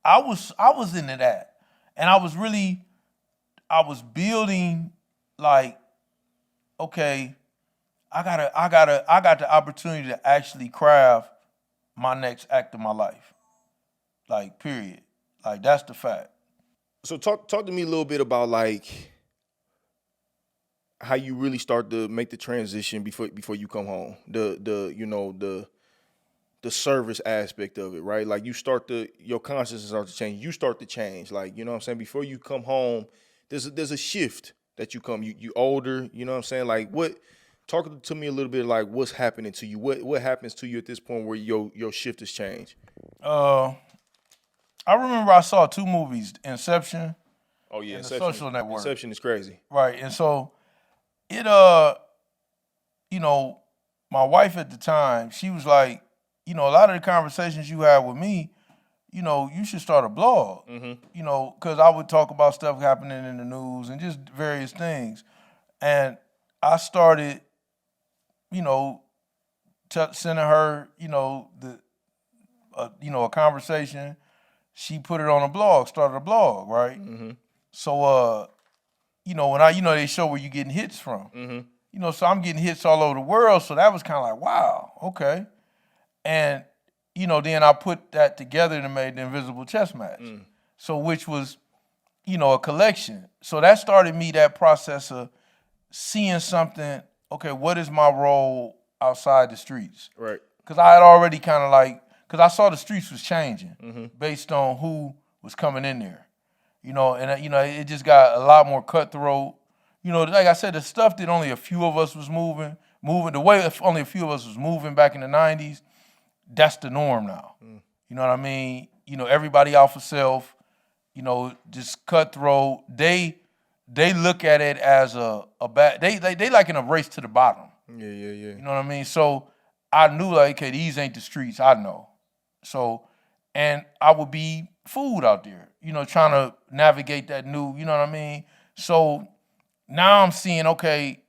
I was into that, and I was building, like, okay, I got the opportunity to actually craft my next act of my life, like, period. Like, that's the fact. So talk to me a little bit about, like, how you really start to make the transition before you come home. The service aspect of it, right? Like, your consciousness starts to change. You start to change. Like, you know what I'm saying? Before you come home, there's a shift that you come. You older, you know what I'm saying? Like, talk to me a little bit, like, what's happening to you? What happens to you at this point where your shift has changed? I remember I saw two movies, Inception. Oh yeah, and Inception. The Social Network. Inception is crazy. Right, and so it my wife at the time, she was like, a lot of the conversations you had with me, you should start a blog. Because I would talk about stuff happening in the news and just various things, and I started, sending her, a conversation. She put it on a blog, started a blog, right? So, when they show where you getting hits from, so I'm getting hits all over the world. So that was kind of like, wow, okay. And, then I put that together and made the Invisible Chess Match. So, which was, a collection. So that started me that process of seeing something, okay, what is my role outside the streets? Right. Because I had already kind of because I saw the streets was changing based on who was coming in there, and it just got a lot more cutthroat. Like I said, the stuff that only a few of us was moving the way only a few of us was moving back in the 90s, that's the norm now. You know what I mean? Everybody out for self, just cutthroat. They look at it as a bad, they like in a race to the bottom. Yeah. You know what I mean? So I knew, like, okay, these ain't the streets, I know. So, and I would be fooled out there, trying to navigate that new, you know what I mean? So now I'm seeing, okay,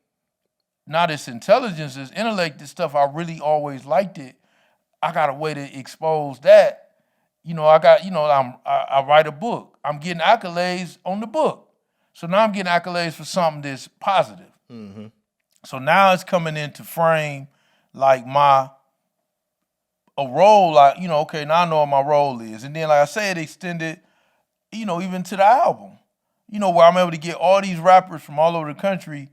now this intelligence, this intellect, this stuff, I really always liked it. I got a way to expose that. I write a book. I'm getting accolades on the book. So now I'm getting accolades for something that's positive. So now it's coming into frame, like, a role, like, okay, now I know what my role is. And then, like I said, it extended, even to the album, where I'm able to get all these rappers from all over the country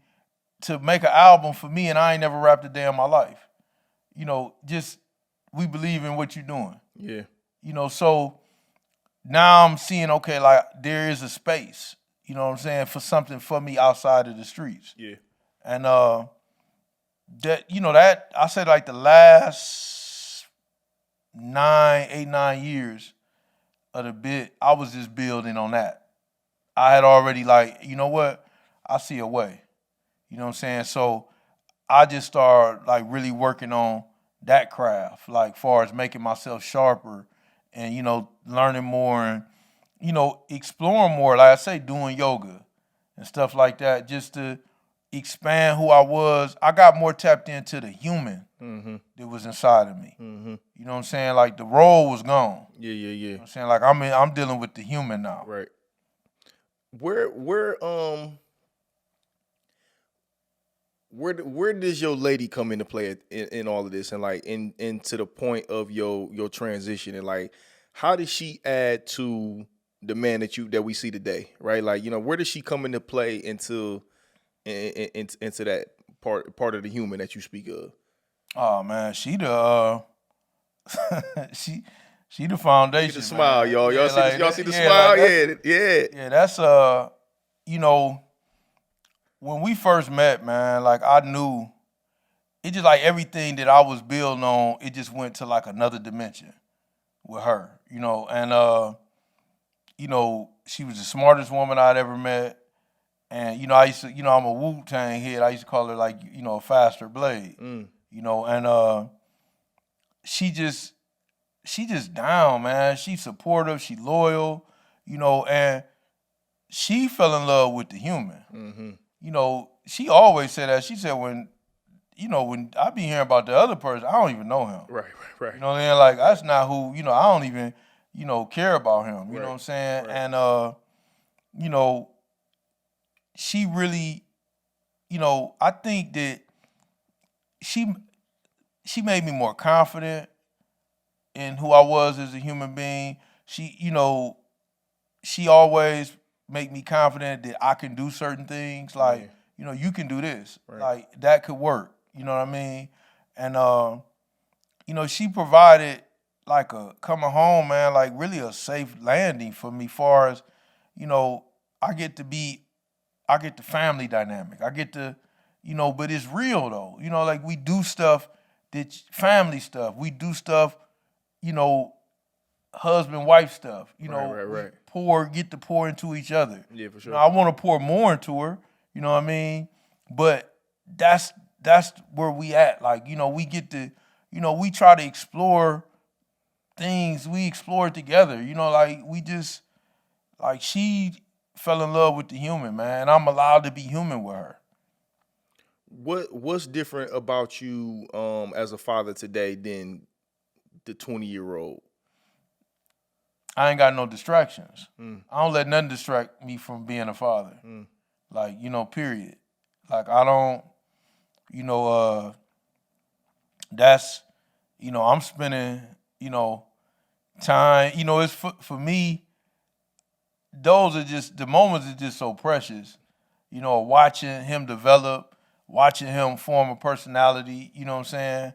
to make an album for me, and I ain't never rapped a day in my life. Just, we believe in what you're doing. Yeah. So now I'm seeing, okay, like, there is a space, you know what I'm saying, for something for me outside of the streets. Yeah. And that that I said like the last 9 years of the bit, I was just building on that. I had already like, you know what? I see a way. You know what I'm saying? So I just started like really working on that craft, like far as making myself sharper and, learning more and, exploring more. Like I say, doing yoga and stuff like that just to expand who I was. I got more tapped into the human that was inside of me. You know what I'm saying? Like the role was gone. Yeah. You know what I'm saying? Like I'm dealing with the human now. Right. Where does your lady come into play in all of this, and like into the point of your transition, and like how does she add to the man that we see today, right? Like, where does she come into play into that part of the human that you speak of? Oh man, she the she the foundation. The smile, man. y'all. Yeah, Y'all see the smile? Like yeah. Yeah, that's when we first met, man, like I knew it just like everything that I was building on, it just went to like another dimension with her, and she was the smartest woman I'd ever met. And, I used to, I'm a Wu-Tang head. I used to call her like, a faster blade, and she just down, man. She's supportive, she loyal, and she fell in love with the human. She always said that. She said when I be hearing about the other person, I don't even know him. Right. You know what I mean? Like that's not who, I don't even, care about him. You know what I'm saying? Right. And she really, I think that she made me more confident in who I was as a human being. She always make me confident that I can do certain things. Like, you can do this. Right. Like that could work. You know what I mean? And she provided like a coming home, man, like really a safe landing for me, far as, I get the family dynamic. I get to, but it's real though. Like we do stuff family stuff. We do stuff, husband, wife stuff. Right. We get to pour into each other. Yeah, for sure. I want to pour more into her, you know what I mean? But that's where we at. Like, we get to, we try to explore things. We explore it together. Like we just, like she fell in love with the human, man. And I'm allowed to be human with her. What's different about you as a father today than the 20-year-old? I ain't got no distractions. I don't let nothing distract me from being a father. Like, period. Like I don't, that's, I'm spending, time, it's for me, those are just, the moments are just so precious. Watching him develop, watching him form a personality, you know what I'm saying?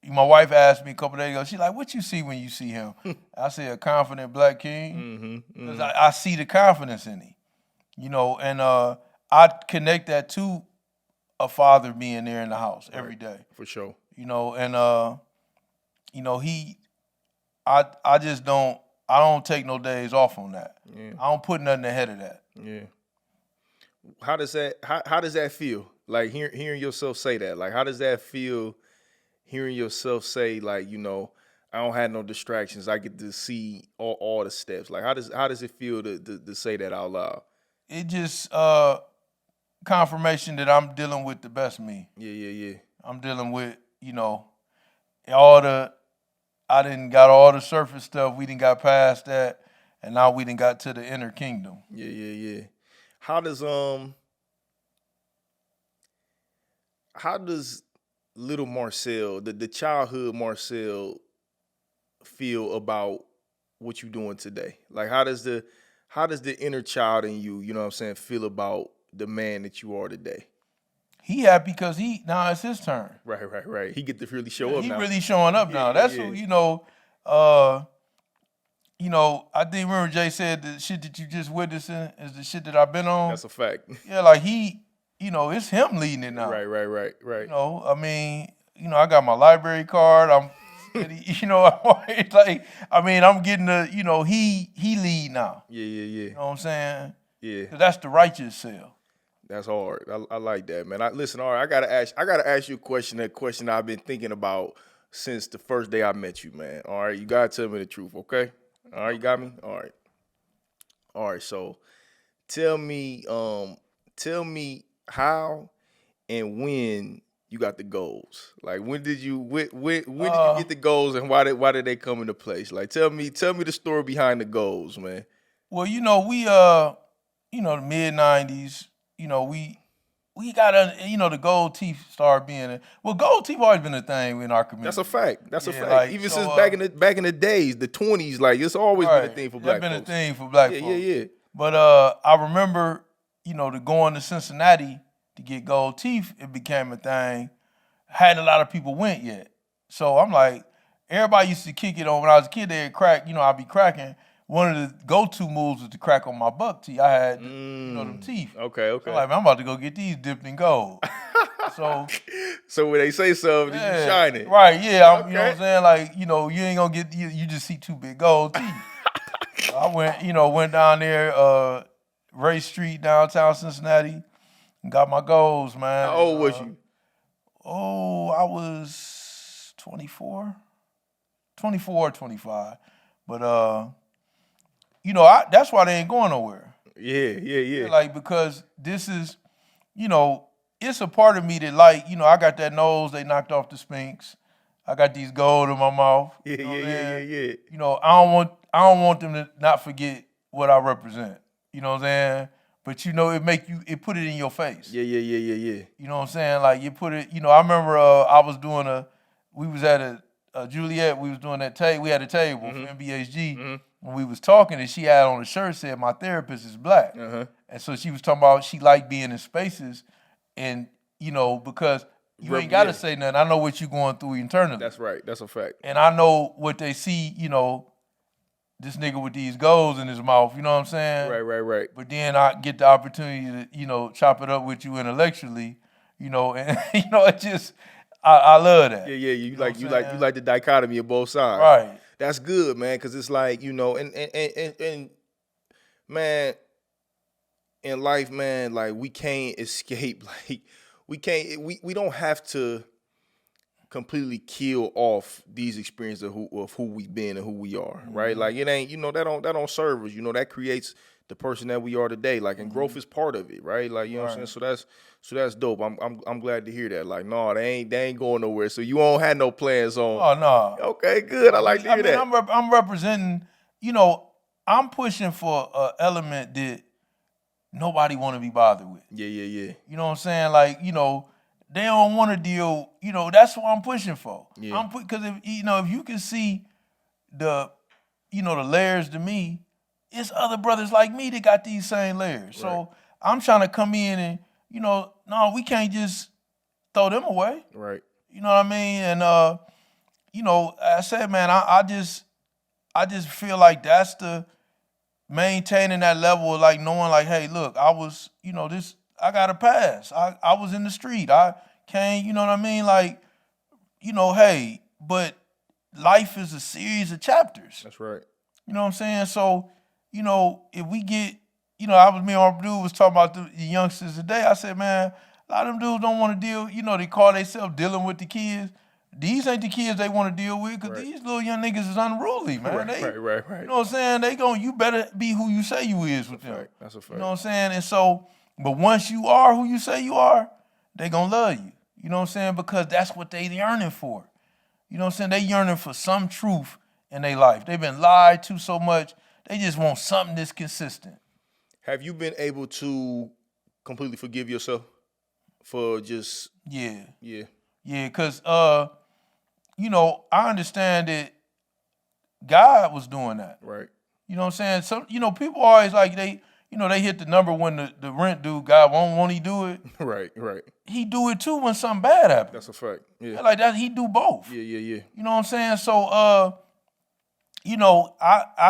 My wife asked me a couple days ago, she's like, what you see when you see him? I say a confident black king. Because I see the confidence in him. And I connect that to a father being there in the house every day. For sure. And I just don't, I don't take no days off on that. Yeah. I don't put nothing ahead of that. Yeah. How does that feel? Like hearing yourself say that? Like how does that feel? Hearing yourself say, like, I don't have no distractions. I get to see all the steps. Like, how does it feel to say that out loud? It just confirmation that I'm dealing with the best me. Yeah. I'm dealing with, I didn't got all the surface stuff. We didn't got past that, and now we didn't got to the inner kingdom. Yeah. How does little Marcel, the childhood Marcel, feel about what you're doing today? Like how does the inner child in you, feel about the man that you are today? He happy because now it's his turn. Right. He get to really show up now. He really showing up now. That's yeah. who, I think remember Jay said the shit that you just witnessing is the shit that I've been on. That's a fact. Yeah, like he it's him leading it now. Right. I mean, I got my library card. I'm, like, I'm getting he lead now. Yeah. You know what I'm saying? Yeah. 'Cause that's the righteous self. That's hard. I like that, man. Listen, all right, I gotta ask you a question. That question I've been thinking about since the first day I met you, man. All right, you gotta tell me the truth, okay? All right, you got me? All right. So tell me how and when you got the goals. Like when did you get the goals and why did they come into place? Like tell me the story behind the goals, man. Well, we the mid '90s. We got the gold teeth started being gold teeth always been a thing in our community. That's a fact. That's a fact. Like, even since back in the days, the 20s, like it's always been a thing for black folks. It's been a thing for black folks. Yeah. But I remember, to going to Cincinnati to get gold teeth, it became a thing. Hadn't a lot of people went yet. So I'm like, everybody used to kick it on. When I was a kid, they'd crack, I'd be cracking. One of the go-to moves was to crack on my buck teeth. I had, them teeth. Okay. So I'm about to go get these dipped in gold. So when they say something, you shine it. Right, yeah. You know what I'm saying? Like, you ain't gonna get, you just see two big gold teeth. So I went down there, Ray Street, downtown Cincinnati, and got my goals, man. How old was you? I was 24 or 25. But, that's why they ain't going nowhere. Yeah. Like, because this is, it's a part of me that, like, I got that nose, they knocked off the Sphinx. I got these gold in my mouth. Yeah. I don't want them to not forget what I represent. You know what I'm saying? But it put it in your face. Yeah. You know what I'm saying? Like you put it, I remember we was at a Juliet, we was doing that table, we had a table for MBHG, when we was talking, and she had on a shirt said, "My therapist is black." And so she was talking about she liked being in spaces, and because you ain't got to say nothing. I know what you're going through internally. That's right. That's a fact. And I know what they see, this nigga with these goals in his mouth, you know what I'm saying? Right. But then I get the opportunity to, chop it up with you intellectually, and it just, I love that. Yeah. You like the dichotomy of both sides. Right. That's good, man, because it's like, and man, in life, man, like we can't escape, like we don't have to completely kill off these experiences of who we've been and who we are, right? Like it ain't, that don't serve us, that creates the person that we are today. Like, and growth is part of it, right? Like, you know what I'm saying? So that's dope. I'm glad to hear that. Like, no, they ain't going nowhere. So you won't have no plans on. Oh no. Okay, good. I like to hear that. I'm representing. I'm pushing for an element that nobody want to be bothered with. Yeah. You know what I'm saying? Like, they don't want to deal. That's what I'm pushing for. Yeah. Because if you can see the layers to me, it's other brothers like me that got these same layers. Right. So I'm trying to come in and, no, we can't just throw them away. Right. You know what I mean? And, I said, man, I just feel like that's the maintaining that level of like knowing like, hey, look, I was, I got a pass. I was in the street. I can't, you know what I mean? Like, hey, but life is a series of chapters. That's right. You know what I'm saying? So, if we get, me and our dude was talking about the youngsters today. I said, man, a lot of them dudes don't want to deal, they call themselves dealing with the kids. These ain't the kids they want to deal with because these little young niggas is unruly, man. Right. You know what I'm saying? You better be who you say you is with them. That's a fact. You know what I'm saying? And so, but once you are who you say you are, they gonna love you. You know what I'm saying? Because that's what they yearning for. You know what I'm saying? They yearning for some truth in their life. They've been lied to so much. They just want something that's consistent. Have you been able to completely forgive yourself for just... Yeah. Yeah. Yeah, because, I understand that God was doing that. Right. You know what I'm saying? So, people always like, they hit the number when the rent due, God won't he do it? Right. He do it too when something bad happens. That's a fact. Yeah. Like that, he do both. Yeah. You know what I'm saying? So, I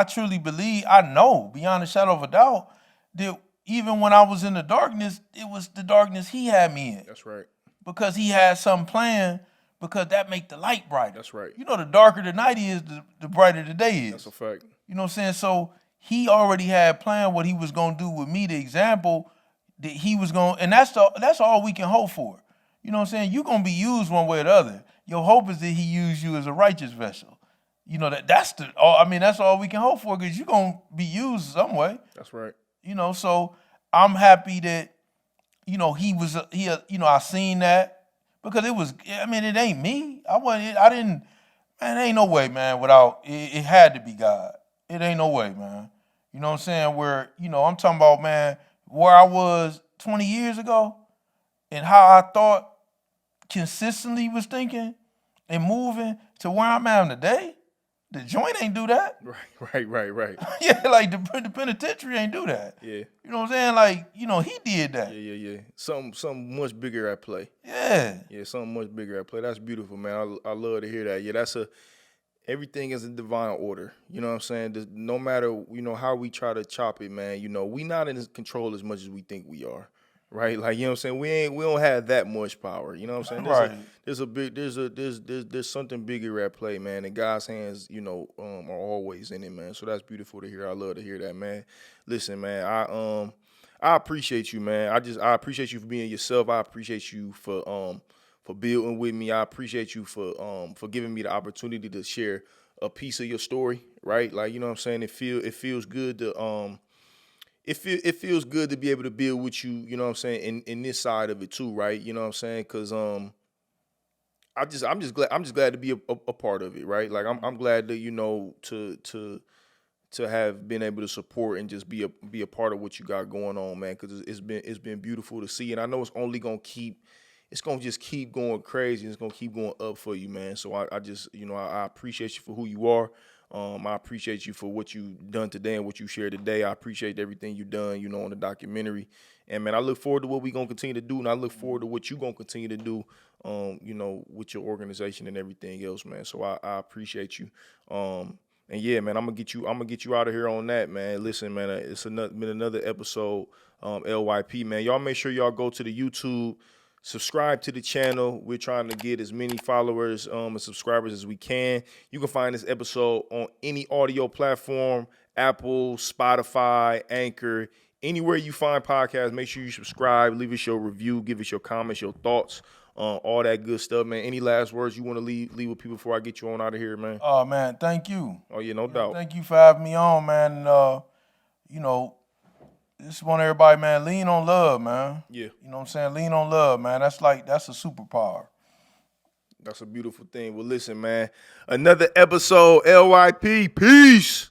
truly believe, I know beyond a shadow of a doubt that, even when I was in the darkness, it was the darkness he had me in. That's right. Because he had something planned, because that make the light brighter. That's right. You know, the darker the night is, the brighter the day is. That's a fact. You know what I'm saying? So he already had planned what he was gonna do with me, the example that he was gonna, and that's all we can hope for. You know what I'm saying? You're gonna be used one way or the other. Your hope is that he used you as a righteous vessel. You know, that's all we can hope for, because you're gonna be used some way. That's right. You know, so I'm happy that, you know, I seen that, because it ain't me. It ain't no way, man, without, it had to be God. It ain't no way, man. You know what I'm saying? Where, you know, I'm talking about, man, where I was 20 years ago and how I thought consistently was thinking and moving to where I'm at today. The joint ain't do that. Right. Yeah, like the penitentiary ain't do that. Yeah. You know what I'm saying? Like, you know, he did that. Yeah. Something much bigger at play. Yeah. Yeah, something much bigger at play. That's beautiful, man. I love to hear that. Yeah, everything is in divine order. You know what I'm saying? No matter, you know, how we try to chop it, man, you know, we not in control as much as we think we are. Right? Like, you know what I'm saying? We don't have that much power. You know what I'm saying? There's something bigger at play, man. And God's hands, you know, are always in it, man. So that's beautiful to hear. I love to hear that, man. Listen, man, I appreciate you, man. I appreciate you for being yourself. I appreciate you for building with me. I appreciate you for giving me the opportunity to share a piece of your story, right? Like, you know what I'm saying? It feels good to It feels good to be able to build with you, you know what I'm saying, in this side of it too, right? You know what I'm saying? Cause I'm just glad to be a part of it, right? Like I'm glad that, you know, to have been able to support and just be a part of what you got going on, man. Cause it's been beautiful to see, and I know it's gonna just keep going crazy. It's gonna keep going up for you, man. So I just, you know, I appreciate you for who you are. I appreciate you for what you've done today and what you shared today. I appreciate everything you've done, you know, on the documentary. And, man, I look forward to what we're going to continue to do, and I look forward to what you're going to continue to do, you know, with your organization and everything else, man. So I appreciate you. And, yeah, man, I'm going to get you out of here on that, man. Listen, man, it's been another episode, LYP, man. Y'all make sure y'all go to the YouTube, subscribe to the channel. We're trying to get as many followers and subscribers as we can. You can find this episode on any audio platform, Apple, Spotify, Anchor, anywhere you find podcasts. Make sure you subscribe, leave us your review, give us your comments, your thoughts, all that good stuff, man. Any last words you want to leave with people before I get you on out of here, man? Oh, man, thank you. Oh, yeah, no doubt. Thank you for having me on, man. And, you know, just want everybody, man, lean on love, man. Yeah. You know what I'm saying? Lean on love, man. That's a superpower. That's a beautiful thing. Well, listen, man, another episode, LYP. Peace.